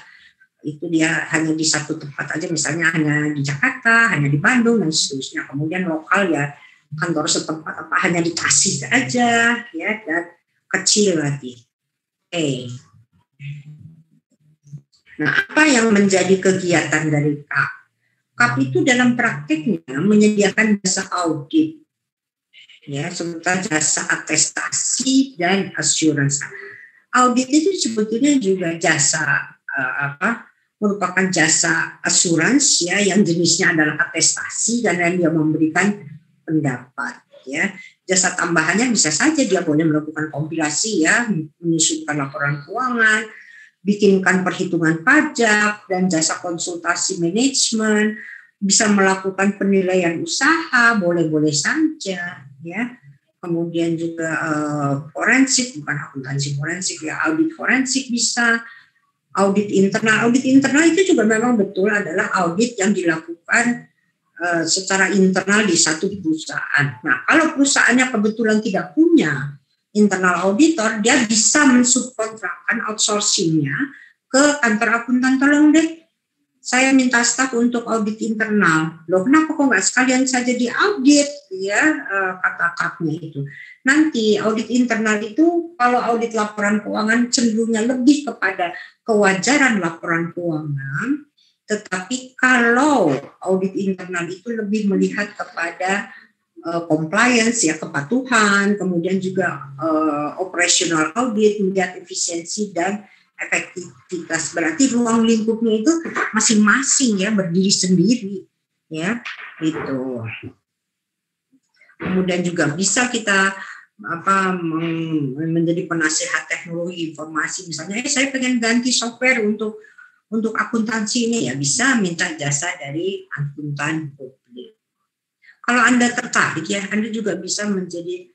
itu dia hanya di satu tempat aja, misalnya hanya di Jakarta, hanya di Bandung dan seterusnya. Kemudian lokal, ya kantor setempat hanya di Tasik aja, ya, dan kecil lagi. Nah, apa yang menjadi kegiatan dari KAP? KAP itu dalam prakteknya menyediakan jasa audit, ya, serta jasa atestasi dan assurance. Audit itu sebetulnya juga jasa merupakan jasa asuransi, ya, yang jenisnya adalah atestasi dan dia memberikan pendapat, ya. Jasa tambahannya bisa saja dia boleh melakukan kompilasi ya, menyusunkan laporan keuangan, bikinkan perhitungan pajak dan jasa konsultasi manajemen, bisa melakukan penilaian usaha, boleh-boleh saja ya. Kemudian juga forensik, bukan akuntansi forensik ya, audit forensik bisa, audit internal. Audit internal itu juga memang betul adalah audit yang dilakukan secara internal di satu perusahaan. Nah, kalau perusahaannya kebetulan tidak punya internal auditor, dia bisa mensubkontrakkan outsourcingnya ke kantor akuntan. Tolong deh, saya minta staf untuk audit internal. Loh, kenapa kok nggak sekalian saja diaudit? Ya, kata kaknya itu. Nanti audit internal itu, kalau audit laporan keuangan cenderungnya lebih kepada kewajaran laporan keuangan. Tetapi kalau audit internal itu lebih melihat kepada compliance ya, kepatuhan, kemudian juga operational audit, melihat efisiensi dan efektivitas. Berarti ruang lingkupnya itu masing-masing ya, berdiri sendiri ya, itu. Kemudian juga bisa kita menjadi penasihat teknologi informasi, misalnya saya pengen ganti software untuk akuntansi ini, ya bisa minta jasa dari akuntan publik. Kalau Anda tertarik ya, Anda juga bisa menjadi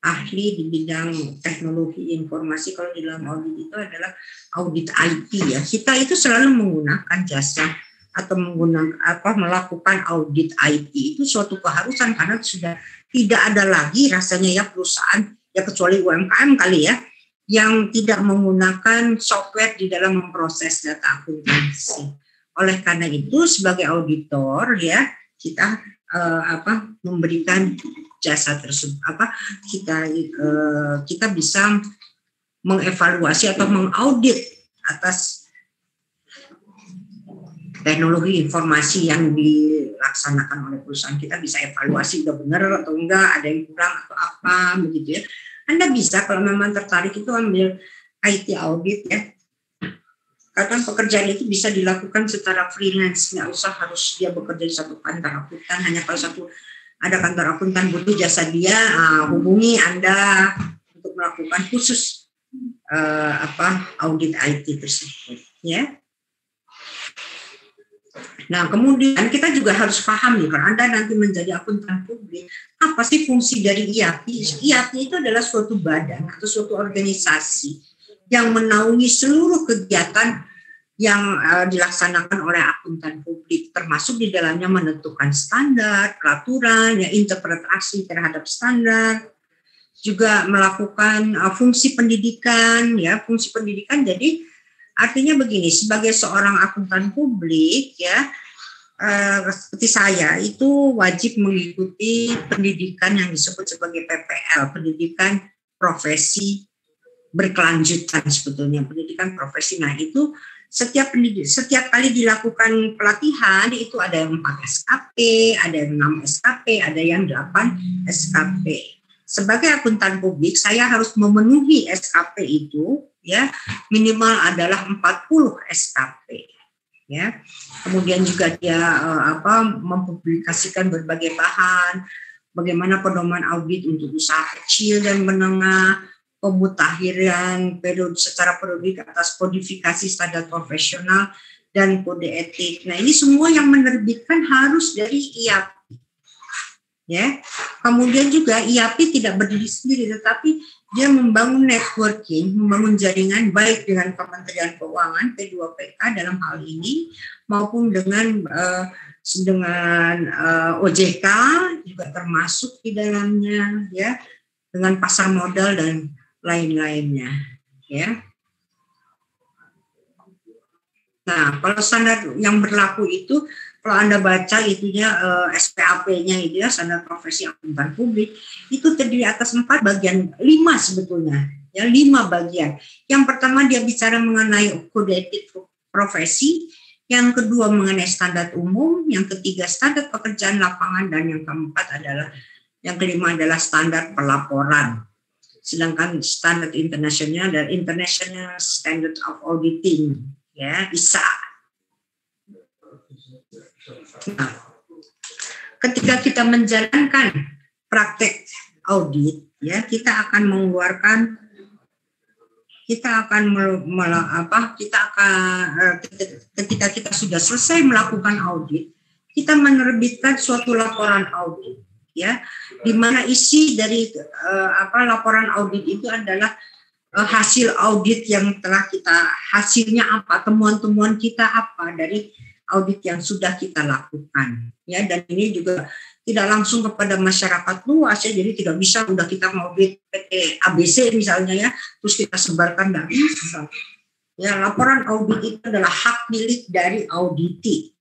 ahli di bidang teknologi informasi. Kalau di dalam audit itu adalah audit IT ya. Kita itu selalu menggunakan jasa atau melakukan audit IT itu suatu keharusan, karena sudah tidak ada lagi rasanya ya perusahaan ya, kecuali UMKM kali ya, yang tidak menggunakan software di dalam memproses data akuntansi. Oleh karena itu, sebagai auditor ya, kita memberikan jasa tersebut, kita bisa mengevaluasi atau mengaudit atas teknologi informasi yang dilaksanakan oleh perusahaan. Kita bisa evaluasi udah benar atau enggak, ada yang kurang atau apa begitu ya. Anda bisa kalau memang tertarik itu ambil IT audit ya. Karena pekerjaan itu bisa dilakukan secara freelance, nggak usah harus dia bekerja di satu kantor akuntan. Hanya kalau ada kantor akuntan butuh jasa dia, hubungi Anda untuk melakukan khusus audit IT tersebut ya. Nah, kemudian kita juga harus paham nih, kalau Anda nanti menjadi akuntan publik, apa sih fungsi dari IAPI? IAPI itu adalah suatu badan atau suatu organisasi yang menaungi seluruh kegiatan yang dilaksanakan oleh akuntan publik, termasuk di dalamnya menentukan standar, peraturan, ya, interpretasi terhadap standar, juga melakukan fungsi pendidikan, ya, fungsi pendidikan. Jadi artinya begini, sebagai seorang akuntan publik ya, seperti saya itu wajib mengikuti pendidikan yang disebut sebagai PPL, pendidikan profesi berkelanjutan sebetulnya, pendidikan profesi. Nah itu setiap kali dilakukan pelatihan itu ada yang 4 SKP, ada yang 6 SKP, ada yang 8 SKP. Sebagai akuntan publik saya harus memenuhi SKP itu ya, minimal adalah 40 SKP ya. Kemudian juga dia mempublikasikan berbagai bahan, bagaimana pedoman audit untuk usaha kecil dan menengah, pemutakhiran secara periodik atas kodifikasi standar profesional dan kode etik. Nah, ini semua yang menerbitkan harus dari IAPI. Ya, kemudian juga IAPI tidak berdiri sendiri, tetapi dia membangun networking, membangun jaringan baik dengan Kementerian Keuangan P2PK dalam hal ini, maupun dengan OJK juga termasuk di dalamnya, ya, dengan pasar modal dan lain-lainnya, ya. Nah, kalau standar yang berlaku itu, kalau Anda baca itunya SPAP-nya itu ya, standar profesi akuntan publik, itu terdiri atas 4 bagian, 5 sebetulnya, ya, 5 bagian. Yang pertama dia bicara mengenai kode etik profesi, yang kedua mengenai standar umum, yang ketiga standar pekerjaan lapangan, dan yang kelima adalah standar pelaporan. Sedangkan standar internasional dan International Standard of Auditing, ya, ISA. Nah, ketika kita menjalankan praktek audit, ya kita akan mengeluarkan, kita akan ketika kita sudah selesai melakukan audit, kita menerbitkan suatu laporan audit, ya, di mana isi dari laporan audit itu adalah hasil audit yang telah kita, hasilnya apa, temuan-temuan kita apa dari audit yang sudah kita lakukan, ya. Dan ini juga tidak langsung kepada masyarakat luas, ya, jadi tidak bisa udah kita audit PT ABC misalnya, ya, terus kita sebarkan, tidak bisa. Ya, laporan audit itu adalah hak milik dari auditi.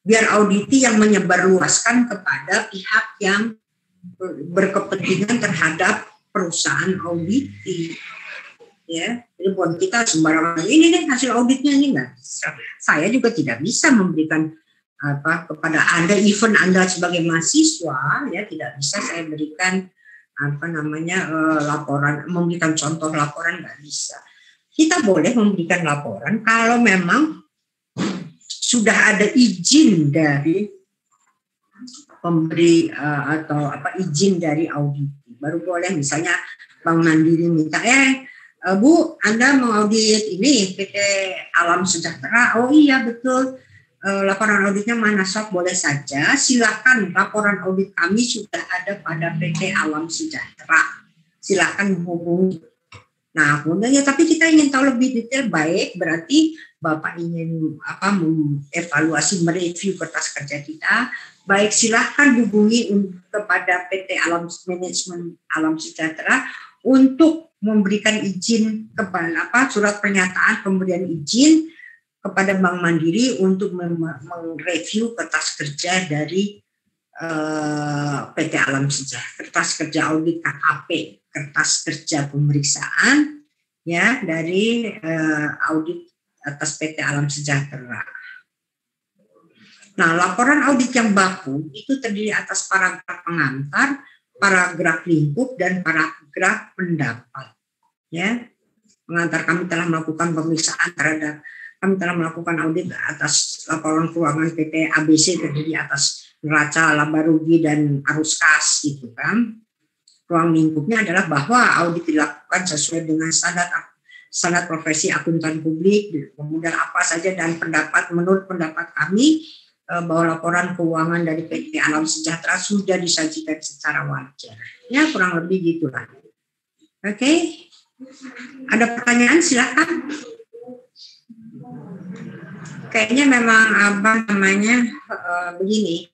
Biar auditi yang menyebarluaskan kepada pihak yang berkepentingan terhadap perusahaan auditi. Ya, jadi buat kita sembarangan ini nih hasil auditnya ini enggak. Saya juga tidak bisa memberikan kepada Anda, even Anda sebagai mahasiswa, ya tidak bisa saya berikan laporan, memberikan contoh laporan, nggak bisa. Kita boleh memberikan laporan kalau memang sudah ada izin dari pemberi izin dari audit, baru boleh. Misalnya Bank Mandiri minta, Bu, Anda mengaudit ini PT Alam Sejahtera. Oh iya betul, laporan auditnya mana, sok, boleh saja. Silakan, laporan audit kami sudah ada pada PT Alam Sejahtera. Silakan hubungi. Nah, kemudian tapi kita ingin tahu lebih detail, baik, berarti Bapak ingin mengevaluasi, mereview kertas kerja kita, baik, silakan hubungi kepada PT Manajemen Alam Sejahtera untuk memberikan izin kepada surat pernyataan pemberian izin kepada Bank Mandiri untuk mereview kertas kerja dari PT Alam Sejahtera, kertas kerja audit KKP, kertas kerja pemeriksaan, ya, dari audit atas PT Alam Sejahtera. Nah, laporan audit yang baku itu terdiri atas paragraf pengantar, paragraf lingkup, dan paragraf pendapat. Ya, pengantar, kami telah melakukan pemeriksaan terhadap, kami telah melakukan audit atas laporan keuangan PT ABC terdiri atas neraca, laba rugi, dan arus kas, gitu kan. Ruang lingkupnya adalah bahwa audit dilakukan sesuai dengan standar profesi akuntan publik, kemudian apa saja, dan pendapat, menurut pendapat kami bahwa laporan keuangan dari PT Alam Sejahtera sudah disajikan secara wajar. Ya, kurang lebih gitulah. Oke. Ada pertanyaan, silakan. Kayaknya memang begini.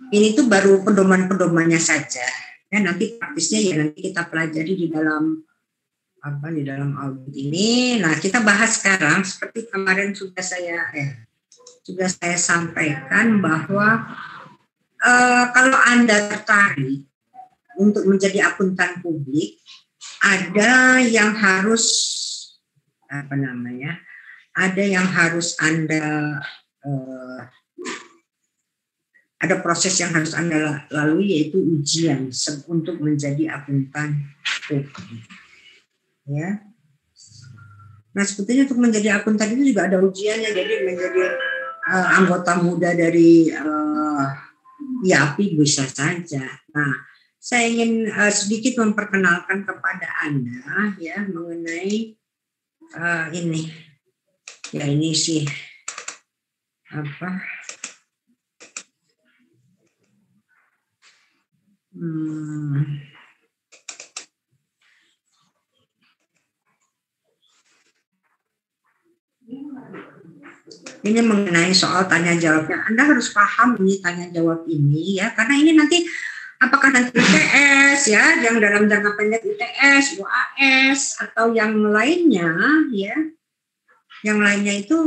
Ini tuh baru pedoman-pedomannya saja. Ya, nanti praktisnya ya nanti kita pelajari di dalam audit ini. Nah, kita bahas sekarang seperti kemarin sudah saya sampaikan bahwa kalau Anda tertarik untuk menjadi akuntan publik, ada yang harus ada yang harus Anda ada proses yang harus Anda lalui, yaitu ujian untuk menjadi akuntan publik. Ya. Nah, sebetulnya untuk menjadi akuntan itu juga ada ujiannya, jadi menjadi anggota muda dari IAPI bisa saja. Nah, saya ingin sedikit memperkenalkan kepada Anda, ya, mengenai ini. Ya, ini sih ini mengenai soal tanya jawabnya. Anda harus paham ini tanya jawab ini, ya, karena ini nanti apakah nanti UTS, ya, yang dalam jangka pendek UTS, UAS, atau yang lainnya, ya, yang lainnya itu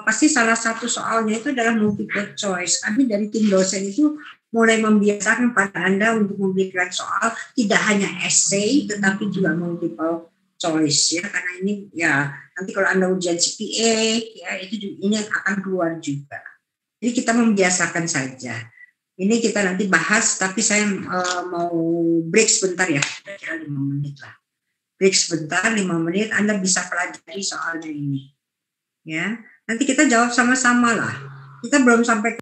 pasti salah satu soalnya itu adalah multiple choice. Kami dari tim dosen itu mulai membiasakan pada Anda untuk memberikan soal tidak hanya essay, tetapi juga multiple choice, ya, karena ini ya nanti kalau Anda ujian CPA, ya, itu ini akan keluar juga. Jadi kita membiasakan saja. Ini kita nanti bahas, tapi saya mau break sebentar, ya, kira-kira 5 menit lah. Break sebentar 5 menit, Anda bisa pelajari soalnya ini. Ya, nanti kita jawab sama-sama lah. Kita belum sampai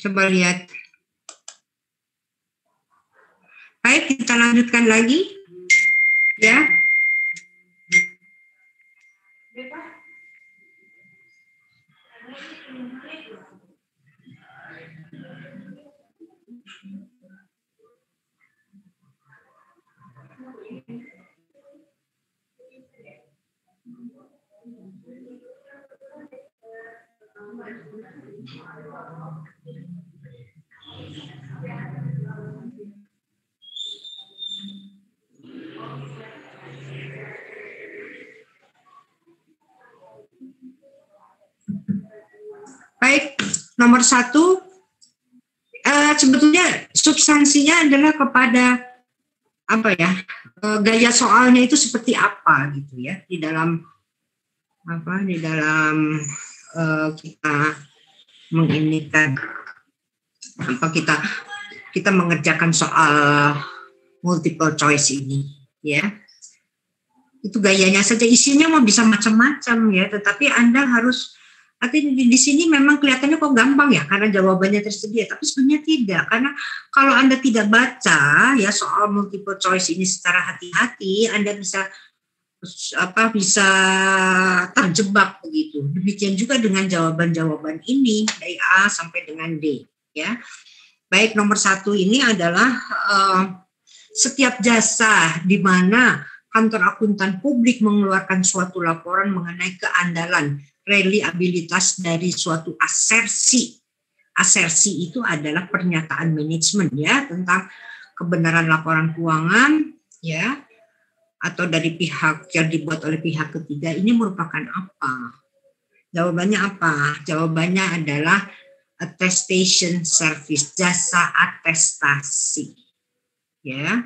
Coba lihat. Baik, kita lanjutkan lagi. Ya. Baik, nomor 1, sebetulnya substansinya adalah kepada apa ya, gaya soalnya itu seperti apa gitu ya di dalam kita menginikan kita mengerjakan soal multiple choice ini ya. Itu gayanya saja, isinya mau bisa macam-macam ya, tetapi Anda harus di sini memang kelihatannya kok gampang ya karena jawabannya tersedia, tapi sebenarnya tidak, karena kalau Anda tidak baca ya soal multiple choice ini secara hati-hati, Anda bisa terjebak begitu. Demikian juga dengan jawaban-jawaban ini dari A sampai dengan D ya. Baik, nomor 1 ini adalah setiap jasa di mana kantor akuntan publik mengeluarkan suatu laporan mengenai keandalan, reliabilitas dari suatu asersi. Asersi itu adalah pernyataan manajemen ya tentang kebenaran laporan keuangan ya, atau dari pihak yang dibuat oleh pihak ketiga. Ini merupakan apa? Jawabannya apa? Jawabannya adalah attestation service, jasa atestasi. Ya.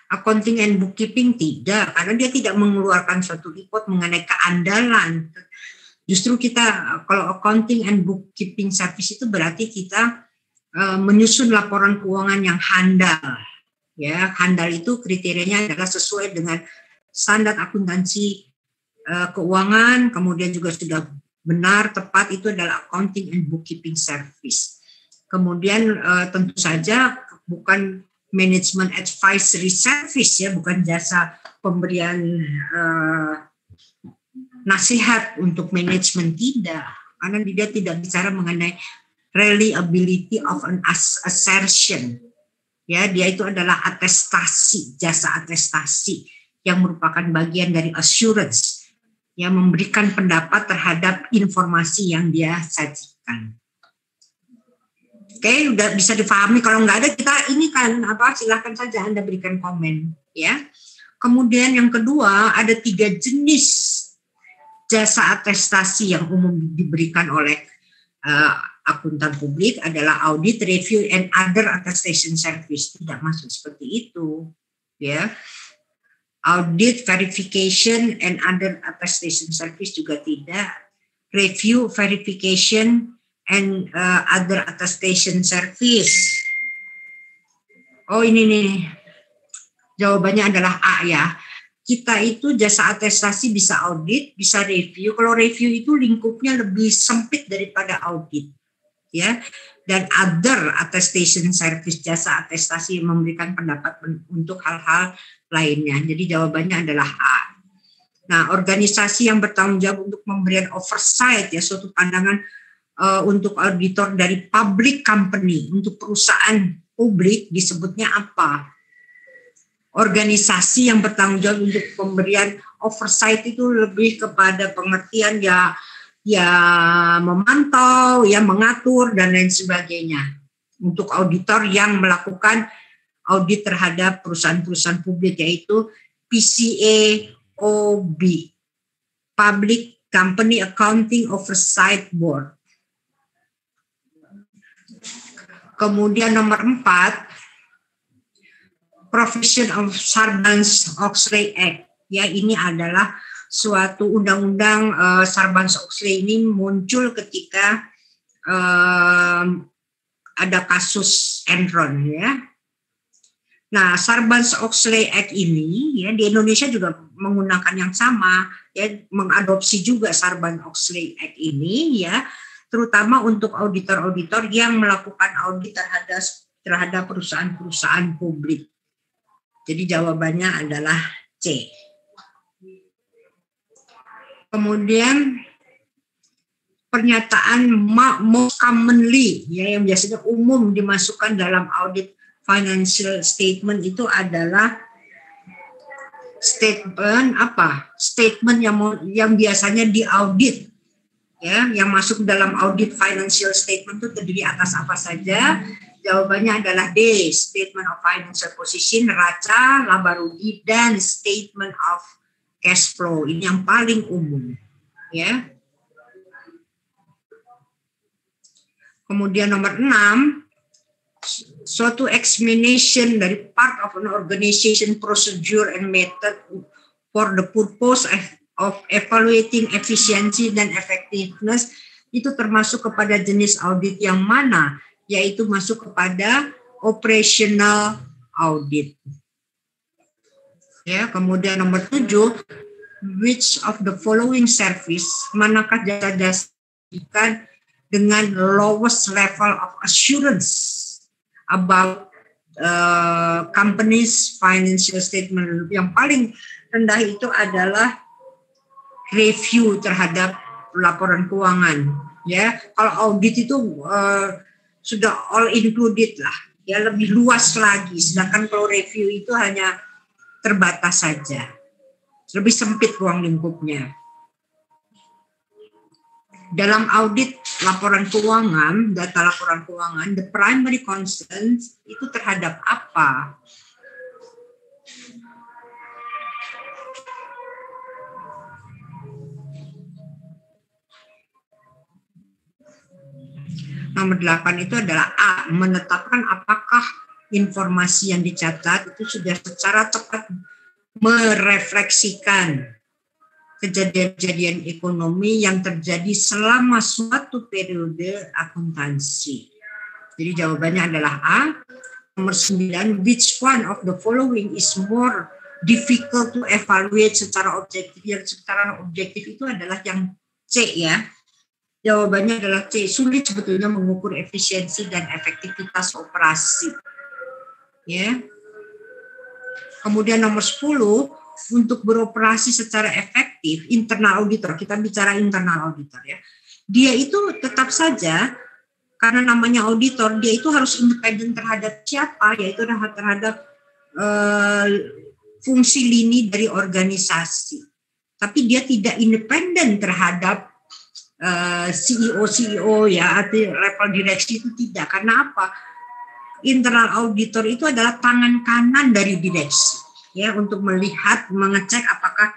Accounting and bookkeeping tidak, karena dia tidak mengeluarkan suatu report mengenai keandalan. Justru kita kalau accounting and bookkeeping service itu berarti kita menyusun laporan keuangan yang handal. Ya, handal itu kriterianya adalah sesuai dengan standar akuntansi keuangan, kemudian juga sudah benar, tepat, itu adalah accounting and bookkeeping service. Kemudian tentu saja bukan management advisory service ya, bukan jasa pemberian nasihat untuk manajemen, tidak, karena dia tidak bicara mengenai reliability of an assertion. Ya, dia itu adalah atestasi, jasa atestasi yang merupakan bagian dari assurance, yang memberikan pendapat terhadap informasi yang dia sajikan. Oke, udah bisa difahami. Kalau nggak ada, kita ini kan silakan saja Anda berikan komen ya. Kemudian yang kedua, ada 3 jenis jasa atestasi yang umum diberikan oleh akuntan publik, adalah audit, review, and other attestation service. Tidak masuk seperti itu ya. Audit, verification, and other attestation service juga tidak. Review, verification, and other attestation service. Oh, ini nih. Jawabannya adalah A ya. Kita itu jasa atestasi bisa audit, bisa review. Kalau review itu lingkupnya lebih sempit daripada audit. Ya. Dan other attestation service, jasa atestasi yang memberikan pendapat untuk hal-hal lainnya. Jadi jawabannya adalah A. Nah, organisasi yang bertanggung jawab untuk memberikan oversight ya, suatu pandangan untuk auditor dari public company, untuk perusahaan publik disebutnya apa? Organisasi yang bertanggung jawab untuk pemberian oversight itu lebih kepada pengertian ya memantau, ya mengatur dan lain sebagainya. Untuk auditor yang melakukan audit terhadap perusahaan-perusahaan publik, yaitu PCAOB, Public Company Accounting Oversight Board. Kemudian nomor 4, Provision of Sarbanes-Oxley Act. Ya, ini adalah suatu undang-undang Sarbanes-Oxley ini muncul ketika ada kasus Enron ya. Nah, Sarbanes-Oxley Act ini ya di Indonesia juga menggunakan yang sama ya, mengadopsi juga Sarbanes-Oxley Act ini ya. terutama untuk auditor-auditor yang melakukan audit terhadap perusahaan-perusahaan publik. Jadi jawabannya adalah C. Kemudian pernyataan most commonly ya, yang biasanya umum dimasukkan dalam audit financial statement itu adalah statement apa? Statement yang biasanya diaudit ya, yang masuk dalam audit financial statement itu terdiri atas apa saja? Jawabannya adalah D, statement of financial position, neraca, laba rugi, dan statement of cash flow. Ini yang paling umum ya. Kemudian nomor 6, suatu explanation dari part of an organization procedure and method for the purpose of evaluating efficiency dan effectiveness itu termasuk kepada jenis audit yang mana, yaitu masuk kepada operational audit. Ya, kemudian nomor 7, which of the following service, manakah jasa dengan lowest level of assurance about company's financial statement. Yang paling rendah itu adalah review terhadap laporan keuangan. Ya, kalau audit itu sudah all included lah, ya lebih luas lagi. Sedangkan kalau review itu hanya terbatas saja, lebih sempit ruang lingkupnya. Dalam audit laporan keuangan, data laporan keuangan, the primary concern itu terhadap apa? Nomor 8 itu adalah A, menetapkan apakah informasi yang dicatat itu sudah secara tepat merefleksikan kejadian-kejadian ekonomi yang terjadi selama suatu periode akuntansi. Jadi jawabannya adalah A. Nomor 9, which one of the following is more difficult to evaluate secara objektif? Yang secara objektif itu adalah yang C ya. Jawabannya adalah C. Sulit sebetulnya mengukur efisiensi dan efektivitas operasi. Ya. Kemudian nomor 10, untuk beroperasi secara efektif, internal auditor, kita bicara internal auditor ya, dia itu tetap saja, karena namanya auditor, dia itu harus independen terhadap siapa, yaitu terhadap fungsi lini dari organisasi. Tapi dia tidak independen terhadap CEO ya, atau level direksi itu tidak. Karena apa? Internal auditor itu adalah tangan kanan dari direksi. Ya, untuk melihat, mengecek apakah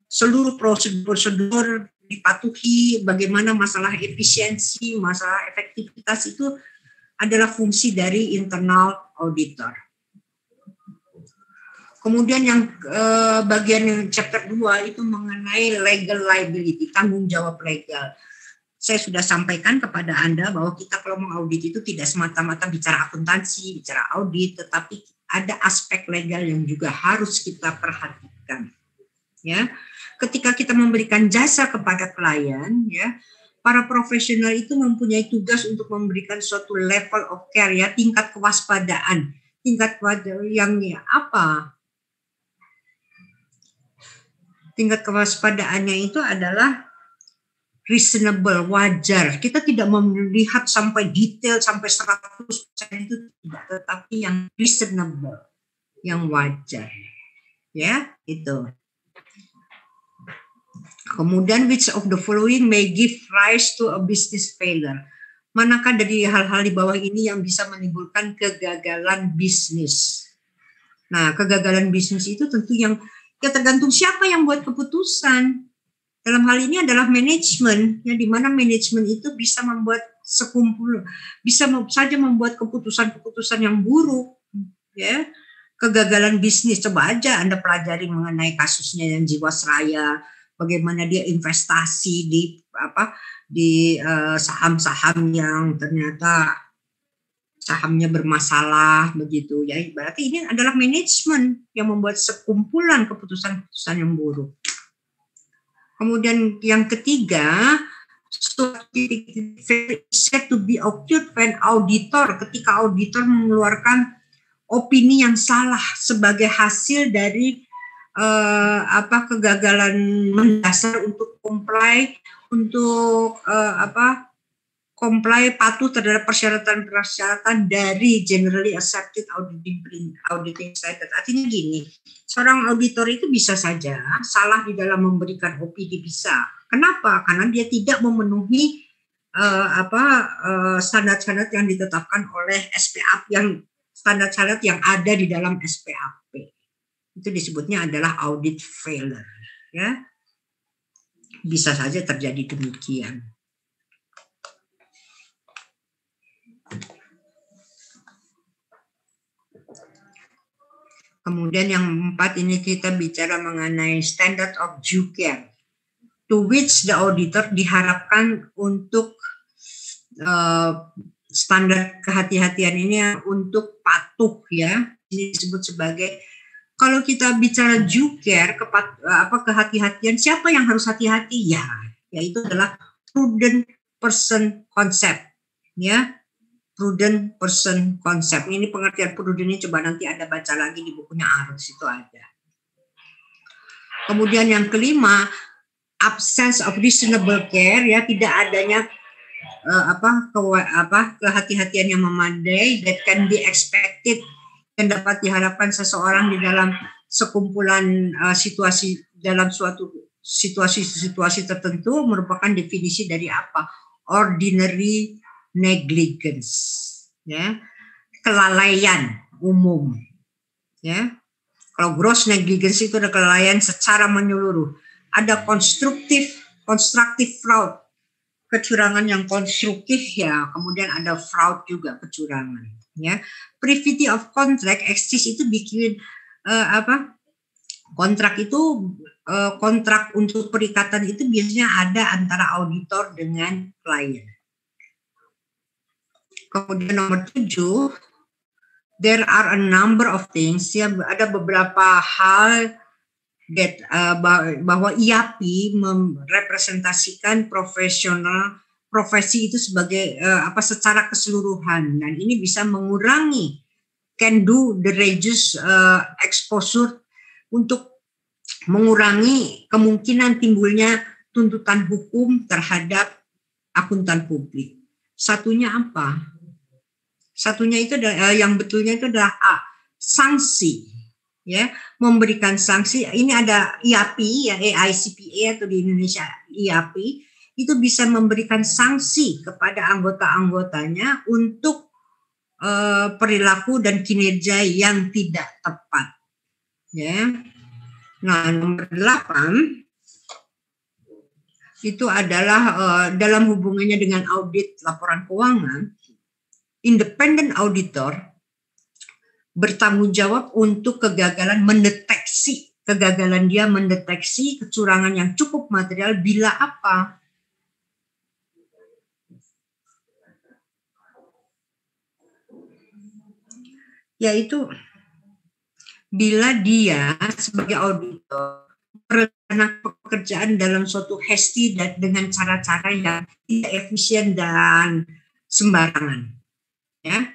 seluruh prosedur dipatuhi, bagaimana masalah efisiensi, masalah efektivitas itu adalah fungsi dari internal auditor. Kemudian yang bagian yang chapter 2 itu mengenai legal liability, tanggung jawab legal. Saya sudah sampaikan kepada Anda bahwa kita kalau mengaudit itu tidak semata-mata bicara akuntansi, bicara audit, tetapi ada aspek legal yang juga harus kita perhatikan. Ya, ketika kita memberikan jasa kepada klien, ya, para profesional itu mempunyai tugas untuk memberikan suatu level of care, ya, tingkat kewaspadaan. Tingkat yang apa? Tingkat kewaspadaannya itu adalah reasonable, wajar. Kita tidak melihat sampai detail, sampai 100% itu tidak, tetapi yang reasonable, yang wajar. Ya, itu. Kemudian, which of the following may give rise to a business failure? Manakah dari hal-hal di bawah ini yang bisa menimbulkan kegagalan bisnis? Nah, kegagalan bisnis itu tentu yang ya tergantung siapa yang buat keputusan. Dalam hal ini adalah manajemen, ya, di mana manajemen itu bisa membuat bisa saja membuat keputusan-keputusan yang buruk, ya. Kegagalan bisnis, coba aja Anda pelajari mengenai kasusnya yang Jiwasraya, bagaimana dia investasi di saham-saham yang ternyata sahamnya bermasalah begitu, ya. Berarti ini adalah manajemen yang membuat sekumpulan keputusan-keputusan yang buruk. Kemudian yang ketiga, So failure is said to be occurred when ketika auditor mengeluarkan opini yang salah sebagai hasil dari kegagalan mendasar untuk comply patuh terhadap persyaratan dari generally accepted auditing standard. Artinya gini, seorang auditor itu bisa saja salah di dalam memberikan opini, bisa. Kenapa? Karena dia tidak memenuhi standar-standar yang ditetapkan oleh SPAP, standar-standar yang ada di dalam SPAP. Itu disebutnya adalah audit failure, ya. Bisa saja terjadi demikian. Kemudian yang 4 ini kita bicara mengenai standard of due care, to which the auditor diharapkan untuk standar kehati-hatian ini untuk patuh, ya. Ini disebut sebagai, kalau kita bicara due care, kehati-hatian, siapa yang harus hati-hati? Ya, yaitu adalah prudent person concept, ya. Prudent person concept. Ini pengertian prudent ini coba nanti Anda baca lagi di bukunya Arus, itu ada. Kemudian yang kelima, absence of reasonable care, ya, tidak adanya kehati-hatian yang memadai that can be expected, yang dapat diharapkan seseorang di dalam sekumpulan situasi, dalam suatu situasi tertentu, merupakan definisi dari apa? Ordinary negligence, ya, kelalaian umum, ya. Kalau gross negligence itu ada kelalaian secara menyeluruh. Ada constructive fraud, kecurangan yang konstruktif, ya. Kemudian ada fraud juga, kecurangan, ya. Privity of contract exist itu bikin kontrak itu kontrak untuk perikatan itu biasanya ada antara auditor dengan klien. Kemudian nomor 7, there are a number of things, ya, ada beberapa hal that bahwa IAPI merepresentasikan profesi itu sebagai secara keseluruhan, dan ini bisa mengurangi, can do the reduce exposure, untuk mengurangi kemungkinan timbulnya tuntutan hukum terhadap akuntan publik. Satunya apa? Satunya itu yang betulnya itu adalah sanksi, ya, memberikan sanksi. Ini ada IAPI, ya, AICPA atau di Indonesia IAPI, itu bisa memberikan sanksi kepada anggota-anggotanya untuk perilaku dan kinerja yang tidak tepat, ya. Nah, nomor 8 itu adalah dalam hubungannya dengan audit laporan keuangan. Independent auditor bertanggung jawab untuk kegagalan dia mendeteksi kecurangan yang cukup material bila apa? Yaitu bila dia sebagai auditor merencanakan pekerjaan dalam suatu hesti dan dengan cara-cara yang tidak efisien dan sembarangan, ya.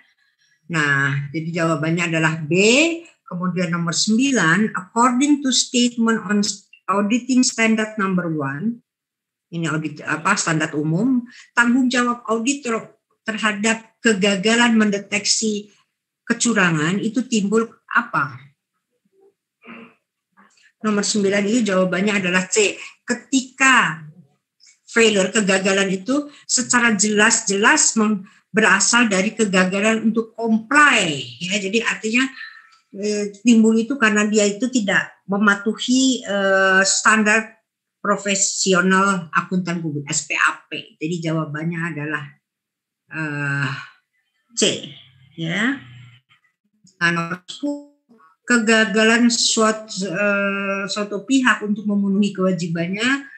Nah, jadi jawabannya adalah B. Kemudian nomor 9, according to statement on auditing standard number 1, ini audit standar umum, tanggung jawab auditor terhadap kegagalan mendeteksi kecurangan itu timbul apa? Nomor 9 itu jawabannya adalah C. Ketika failure, kegagalan itu secara jelas-jelas berasal dari kegagalan untuk comply, ya. Jadi artinya timbul itu karena dia itu tidak mematuhi standar profesional akuntan publik SPAP. Jadi jawabannya adalah C, ya. Nah, nomor 10, kegagalan suatu pihak untuk memenuhi kewajibannya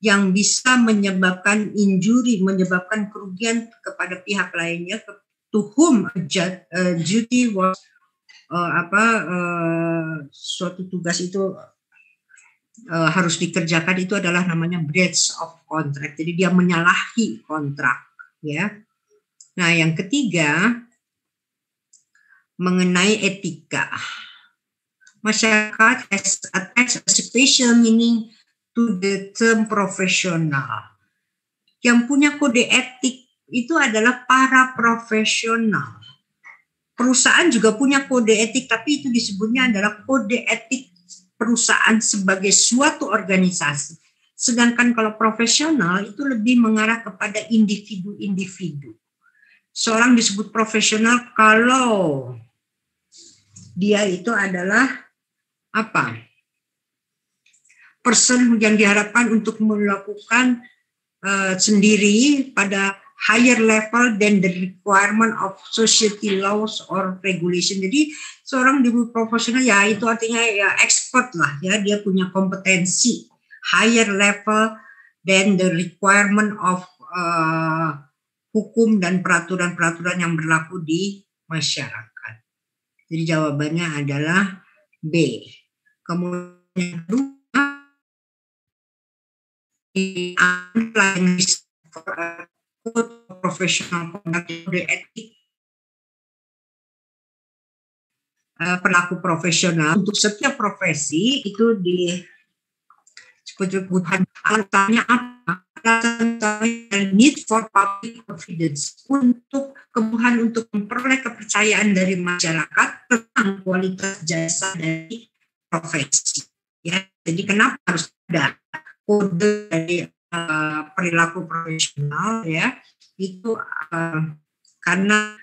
yang bisa menyebabkan injury, menyebabkan kerugian kepada pihak lainnya, to whom duty was suatu tugas itu harus dikerjakan itu adalah namanya breach of contract. Jadi dia menyalahi kontrak, ya. Nah, yang ketiga mengenai etika. Masyarakat has attached a special meaning to the term profesional. Yang punya kode etik itu adalah para profesional. Perusahaan juga punya kode etik, tapi itu disebutnya adalah kode etik perusahaan sebagai suatu organisasi. Sedangkan kalau profesional itu lebih mengarah kepada individu-individu. Seorang disebut profesional kalau dia itu adalah apa? Person yang diharapkan untuk melakukan sendiri pada higher level than the requirement of society laws or regulation. Jadi seorang disebut profesional ya itu artinya ya expert lah ya, dia punya kompetensi higher level than the requirement of hukum dan peraturan-peraturan yang berlaku di masyarakat. Jadi jawabannya adalah B. Kemudian yang kedua, di profesional kode etik pelaku profesional untuk setiap profesi itu disebutkan alasannya apa? Alasan need for public confidence, untuk kebutuhan untuk memperoleh kepercayaan dari masyarakat tentang kualitas jasa dari profesi. Ya, jadi kenapa harus ada kode dari perilaku profesional ya? Itu karena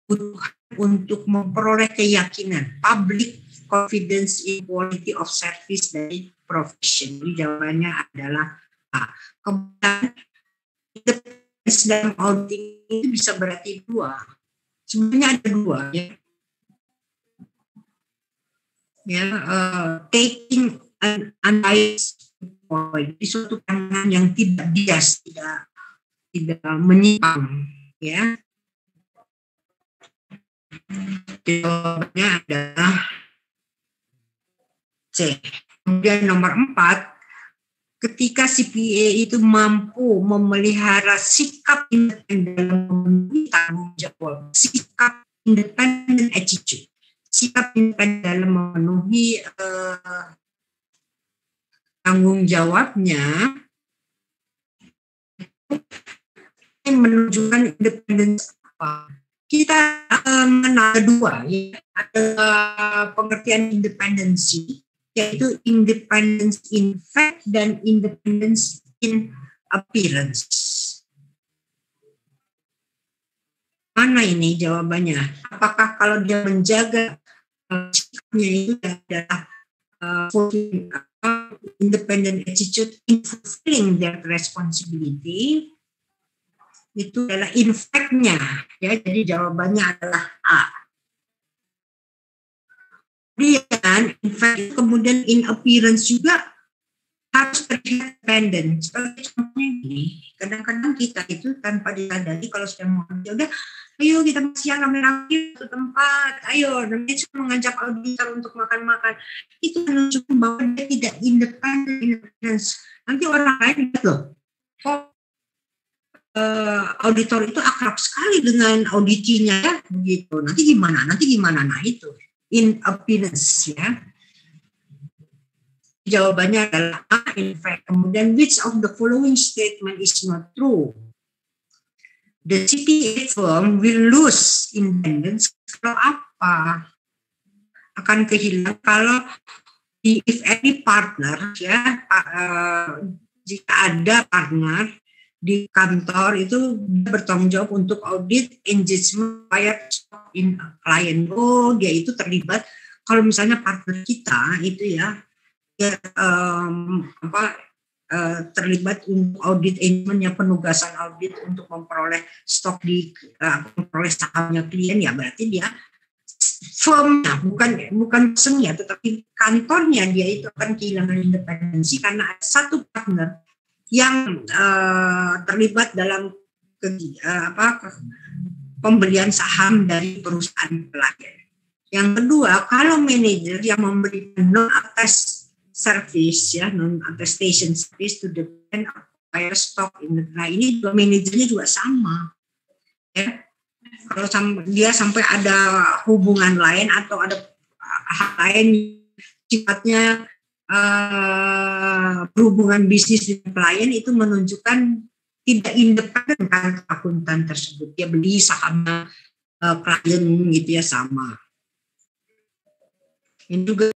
kebutuhan untuk memperoleh keyakinan public confidence in quality of service dari profession. Jadi jawabannya adalah A. Kemudian independence dalam auditing itu bisa berarti dua. Sebenarnya ada dua ya. Taking an unbiased point, di suatu pandangan yang tidak bias, tidak menyimpang ya. Jawabannya adalah C. Kemudian nomor 4, ketika CPA itu mampu memelihara sikap independen dalam memenuhi tanggung jawab, sikap independent attitude, sikap independen dalam memenuhi tanggung jawabnya, ini menunjukkan independensi apa? Kita mengenal dua, ya. Ada pengertian independensi, yaitu independence in fact dan independence in appearance. Mana ini jawabannya? Apakah kalau dia menjaga sikapnya itu adalah independent attitude in fulfilling their responsibility, itu adalah in fact-nya ya, jadi jawabannya adalah A. Kemudian in fact, kemudian in appearance juga harus terlihat independen. Sebagai contohnya ini, kadang-kadang kita itu tanpa disadari kalau sudah mau kerja, udah ayo kita siang rame-rame ke tempat, ayo nanti cuma mengajak auditor untuk makan-makan, itu menunjukkan bahwa dia tidak independence. Nanti orang lain lihat loh, kok auditor itu akrab sekali dengan auditinya ya, begitu. Nanti gimana? Nah itu in appearance ya. Jawabannya adalah A, in fact. Kemudian which of the following statement is not true? The CPA firm will lose independence kalau apa? Akan kehilangan kalau if any partner ya, jika ada partner di kantor itu bertanggung jawab untuk audit engagement in client. Oh, dia itu terlibat kalau misalnya partner kita itu ya terlibat untuk audit engagementnya, penugasan audit untuk memperoleh stok memperoleh sahamnya klien, ya berarti dia firmnya bukan personnya tetapi kantornya dia itu akan kehilangan independensi karena ada satu partner yang terlibat dalam pembelian saham dari perusahaan klien. Yang kedua, kalau manajer yang memberikan non-attest service ya, non attestation service to defend acquire stock in the, nah ini juga manajernya juga sama ya. Kalau dia sampai ada hubungan lain atau ada hal lain sifatnya berhubungan bisnis dengan klien, itu menunjukkan tidak independen kan akuntan tersebut. Dia beli sahamnya klien gitu ya, sama. Ini juga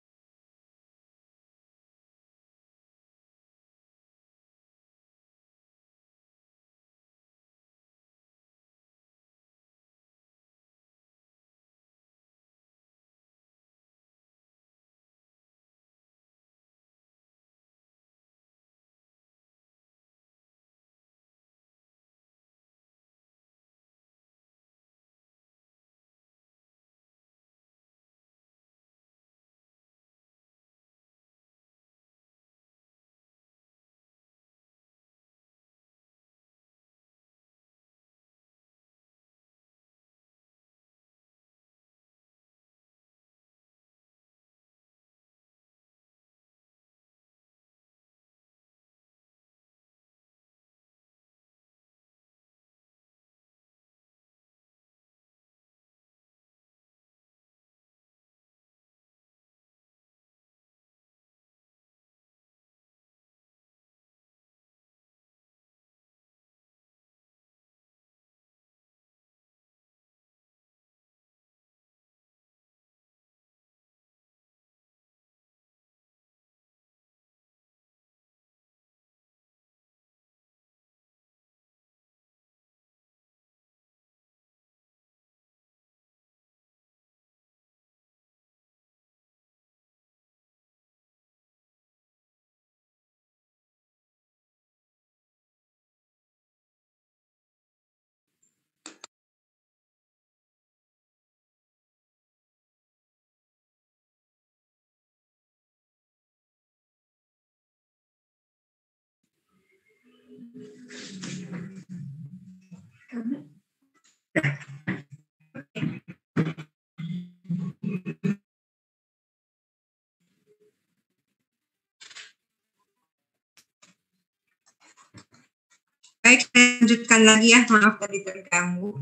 baik, saya lanjutkan lagi ya, maaf tadi terganggu.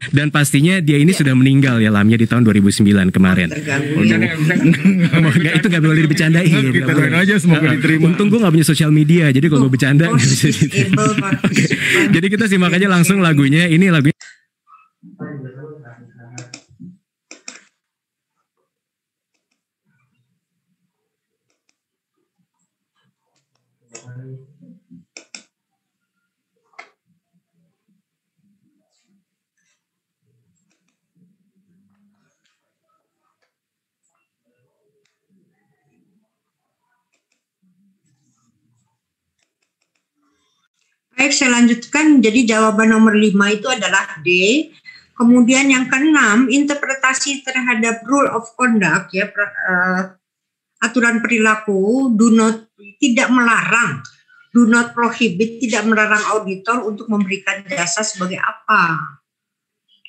Dan pastinya dia ini sudah meninggal ya, Lamnya, di tahun 2009 kemarin. Terganggu ya. Itu gak boleh dibercandain. Kita doain aja semoga diterima. Untung gue gak punya sosial media, jadi kalau gue bercanda gak bisa Jadi kita simak aja langsung lagunya. Ini lagunya. Baik, saya lanjutkan. Jadi jawaban nomor 5 itu adalah D. Kemudian yang keenam, interpretasi terhadap rule of conduct ya, aturan perilaku, tidak melarang, do not prohibit, tidak melarang auditor untuk memberikan jasa sebagai apa.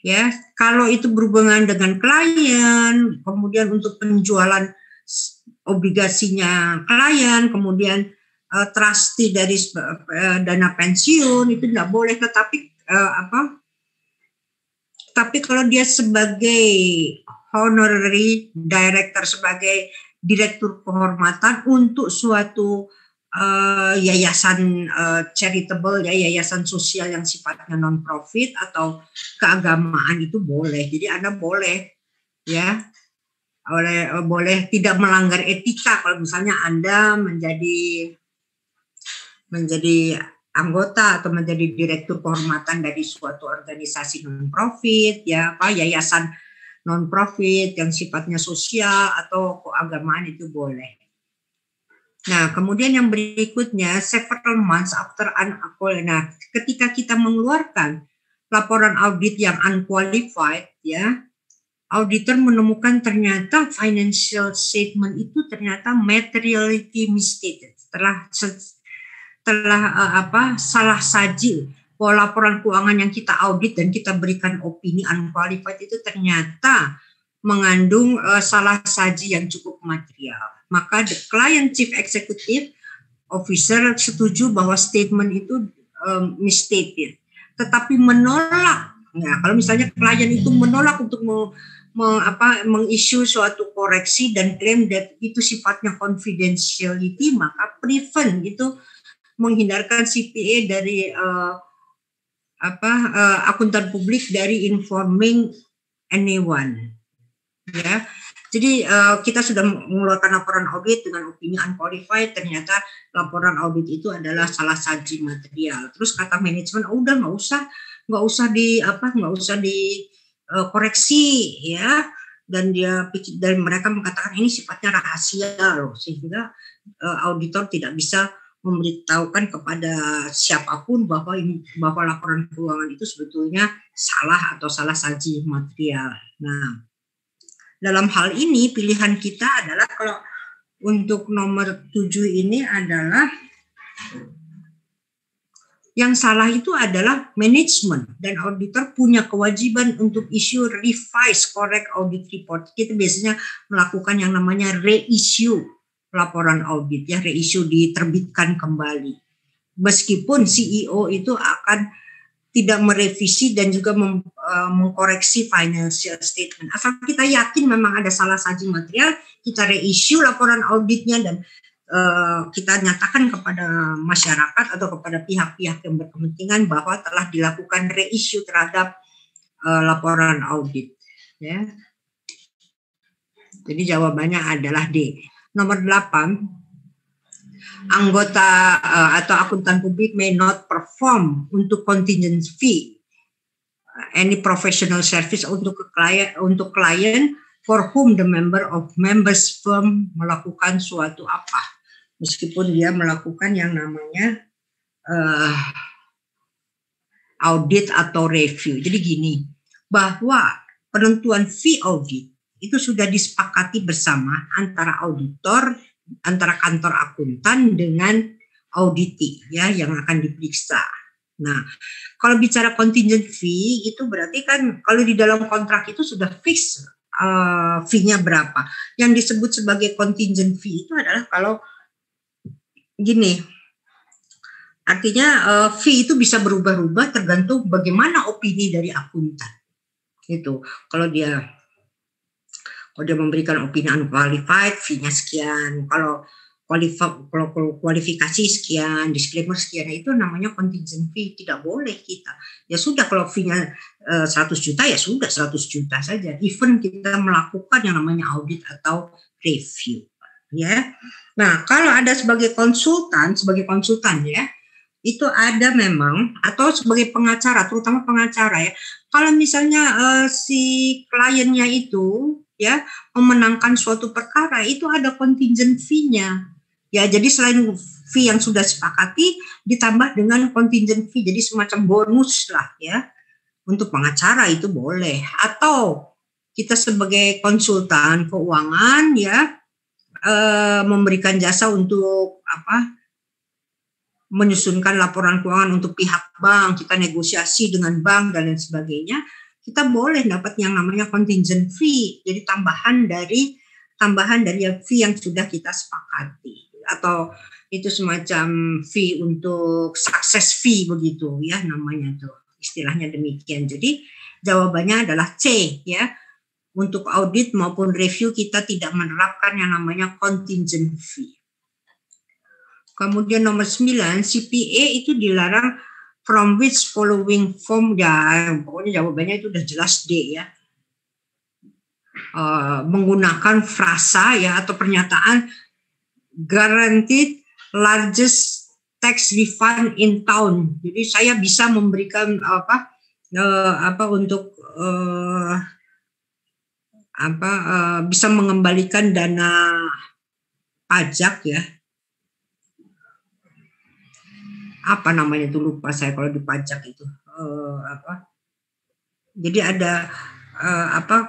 Ya, kalau itu berhubungan dengan klien, kemudian untuk penjualan obligasinya klien, kemudian trustee dari dana pensiun, itu tidak boleh. Tapi kalau dia sebagai honorary director, sebagai direktur kehormatan untuk suatu yayasan charitable ya, yayasan sosial yang sifatnya non profit atau keagamaan, itu boleh. Jadi Anda boleh ya, boleh tidak melanggar etika. Kalau misalnya Anda menjadi menjadi anggota atau menjadi direktur kehormatan dari suatu organisasi non-profit, ya, yayasan non-profit yang sifatnya sosial atau keagamaan itu boleh. Nah, kemudian yang berikutnya, several months after nah, ketika kita mengeluarkan laporan audit yang unqualified, ya, auditor menemukan ternyata financial statement itu ternyata materiality misstated, salah saji, bahwa laporan keuangan yang kita audit dan kita berikan opini unqualified itu ternyata mengandung salah saji yang cukup material. Maka the client chief executive officer setuju bahwa statement itu misstated, tetapi menolak. Nah, kalau misalnya klien itu menolak untuk mengisu suatu koreksi dan klaim that itu sifatnya confidentiality, maka prevent itu menghindarkan CPA dari akuntan publik dari informing anyone. Ya, jadi kita sudah mengeluarkan laporan audit dengan opini unqualified, ternyata laporan audit itu adalah salah saji material. Terus kata manajemen, udah nggak usah dikoreksi, ya. Dan mereka mengatakan ini sifatnya rahasia loh, sehingga auditor tidak bisa memberitahukan kepada siapapun bahwa laporan keuangan itu sebetulnya salah atau salah saji material. Nah, dalam hal ini pilihan kita adalah kalau untuk nomor 7 ini adalah yang salah itu adalah manajemen dan auditor punya kewajiban untuk issue revise correct audit report. Kita biasanya melakukan yang namanya reissue laporan audit, ya, reissue, diterbitkan kembali. Meskipun CEO itu akan tidak merevisi dan juga mengkoreksi financial statement. Asal kita yakin memang ada salah saji material, kita reissue laporan auditnya dan kita nyatakan kepada masyarakat atau kepada pihak-pihak yang berkepentingan bahwa telah dilakukan reissue terhadap laporan audit. Ya. Jadi jawabannya adalah D. Nomor 8. Anggota atau akuntan publik may not perform untuk contingent fee any professional service untuk klien for whom the members firm melakukan suatu apa, meskipun dia melakukan yang namanya audit atau review. Jadi gini, bahwa penentuan fee audit itu sudah disepakati bersama antara auditor, antara kantor akuntan dengan auditi, ya, yang akan diperiksa. Nah, kalau bicara contingent fee itu berarti kan kalau di dalam kontrak itu sudah fix fee-nya berapa. Yang disebut sebagai contingent fee itu adalah kalau gini, artinya fee itu bisa berubah-ubah tergantung bagaimana opini dari akuntan. Itu kalau dia memberikan opini unqualified, fee-nya sekian. Kalau kualifikasi sekian, disclaimer sekian, itu namanya contingent fee. Tidak boleh kita. Ya sudah, kalau fee-nya 100 juta, ya sudah 100 juta saja. Even kita melakukan yang namanya audit atau review. Ya. Nah, kalau ada sebagai konsultan ya, itu ada memang, atau sebagai pengacara, terutama pengacara ya. Kalau misalnya si kliennya itu ya memenangkan suatu perkara, itu ada contingent fee-nya. Ya, jadi selain fee yang sudah sepakati ditambah dengan contingent fee, jadi semacam bonus lah ya. Untuk pengacara itu boleh, atau kita sebagai konsultan keuangan ya memberikan jasa untuk menyusunkan laporan keuangan untuk pihak bank, kita negosiasi dengan bank dan lain sebagainya. Kita boleh dapat yang namanya contingent fee, jadi tambahan dari yang fee yang sudah kita sepakati, atau itu semacam fee untuk success fee begitu ya namanya tuh, istilahnya demikian. Jadi jawabannya adalah C ya. Untuk audit maupun review kita tidak menerapkan yang namanya contingent fee. Kemudian nomor 9, CPA itu dilarang from which following form, ya pokoknya jawabannya itu udah jelas D ya. Menggunakan frasa ya atau pernyataan guaranteed largest tax refund in town. Jadi saya bisa memberikan untuk bisa mengembalikan dana pajak ya. Apa namanya itu lupa saya kalau di pajak itu. Jadi ada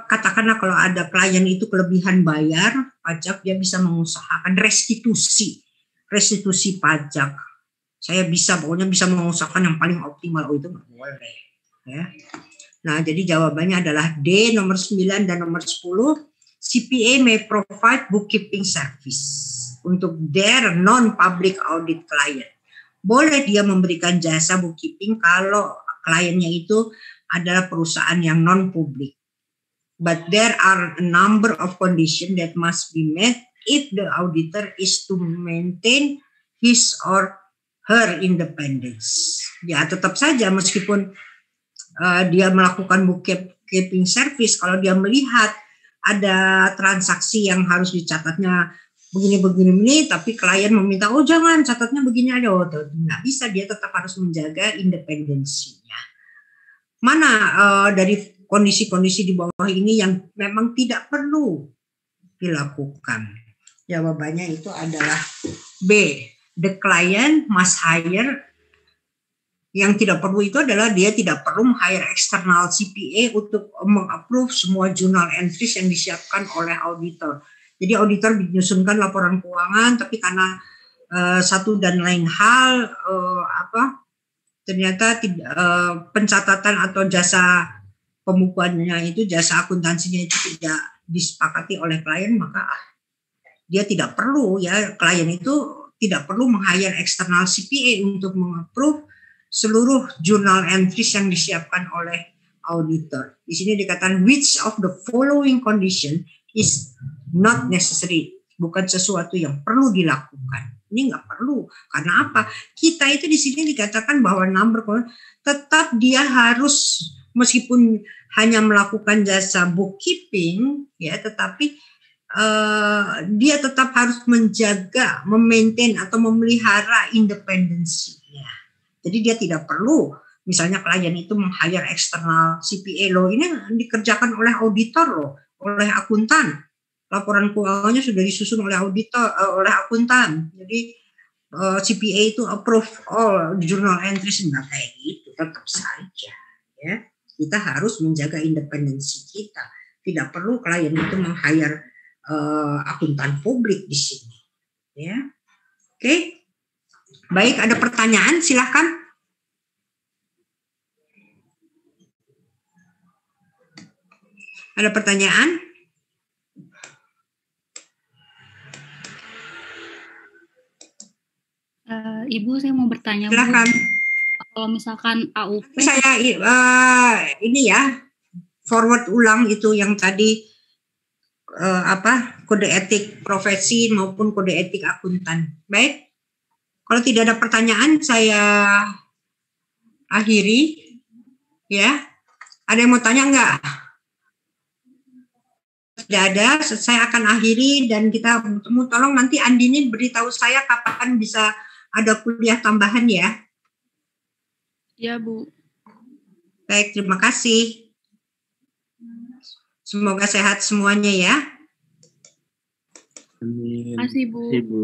katakanlah kalau ada klien itu kelebihan bayar pajak, dia bisa mengusahakan restitusi pajak. Saya pokoknya bisa mengusahakan yang paling optimal. Itu nggak boleh ya. Nah, jadi jawabannya adalah D, nomor 9 dan nomor 10. CPA may provide bookkeeping service untuk their non-public audit client. Boleh dia memberikan jasa bookkeeping kalau kliennya itu adalah perusahaan yang non-public. But there are a number of conditions that must be met if the auditor is to maintain his or her independence. Ya, tetap saja meskipun dia melakukan bookkeeping service, kalau dia melihat ada transaksi yang harus dicatatnya begini, tapi klien meminta, oh jangan catatnya begini aja, nggak bisa, dia tetap harus menjaga independensinya. Mana dari kondisi-kondisi di bawah ini yang memang tidak perlu dilakukan? Jawabannya itu adalah B. The client must hire. Yang tidak perlu itu adalah dia tidak perlu hire external CPA untuk mengapprove semua journal entries yang disiapkan oleh auditor. Jadi auditor menyusunkan laporan keuangan, tapi karena satu dan lain hal ternyata pencatatan atau jasa pembukuannya itu, jasa akuntansinya itu tidak disepakati oleh klien, maka dia tidak perlu ya, klien itu tidak perlu meng-hire external CPA untuk meng-approve seluruh journal entries yang disiapkan oleh auditor. Di sini dikatakan which of the following condition is not necessary, bukan sesuatu yang perlu dilakukan. Ini nggak perlu. Karena apa? Kita itu di sini dikatakan bahwa tetap dia harus, meskipun hanya melakukan jasa bookkeeping ya, tetapi dia tetap harus menjaga, memaintain atau memelihara independensinya. Jadi dia tidak perlu, misalnya klien itu meng-hire eksternal CPA loh, ini dikerjakan oleh auditor loh, oleh akuntan. Laporan keuangannya sudah disusun oleh auditor, oleh akuntan. Jadi CPA itu approve all journal entries, enggak kayak gitu, tetap saja ya. Kita harus menjaga independensi kita. Tidak perlu klien itu meng-hire akuntan publik di sini. Ya, oke. Baik, ada pertanyaan, silakan. Ada pertanyaan? Ibu, saya mau bertanya. Silakan. Bu, kalau misalkan AUP, saya ini ya, forward ulang itu yang tadi kode etik profesi maupun kode etik akuntan. Baik, kalau tidak ada pertanyaan saya akhiri ya. Ada yang mau tanya enggak? Tidak ada, saya akan akhiri dan kita tolong nanti Andini beritahu saya kapan bisa ada kuliah tambahan ya. Ya Bu. Baik, terima kasih. Semoga sehat semuanya ya. Amin. Terima kasih Bu. Ibu.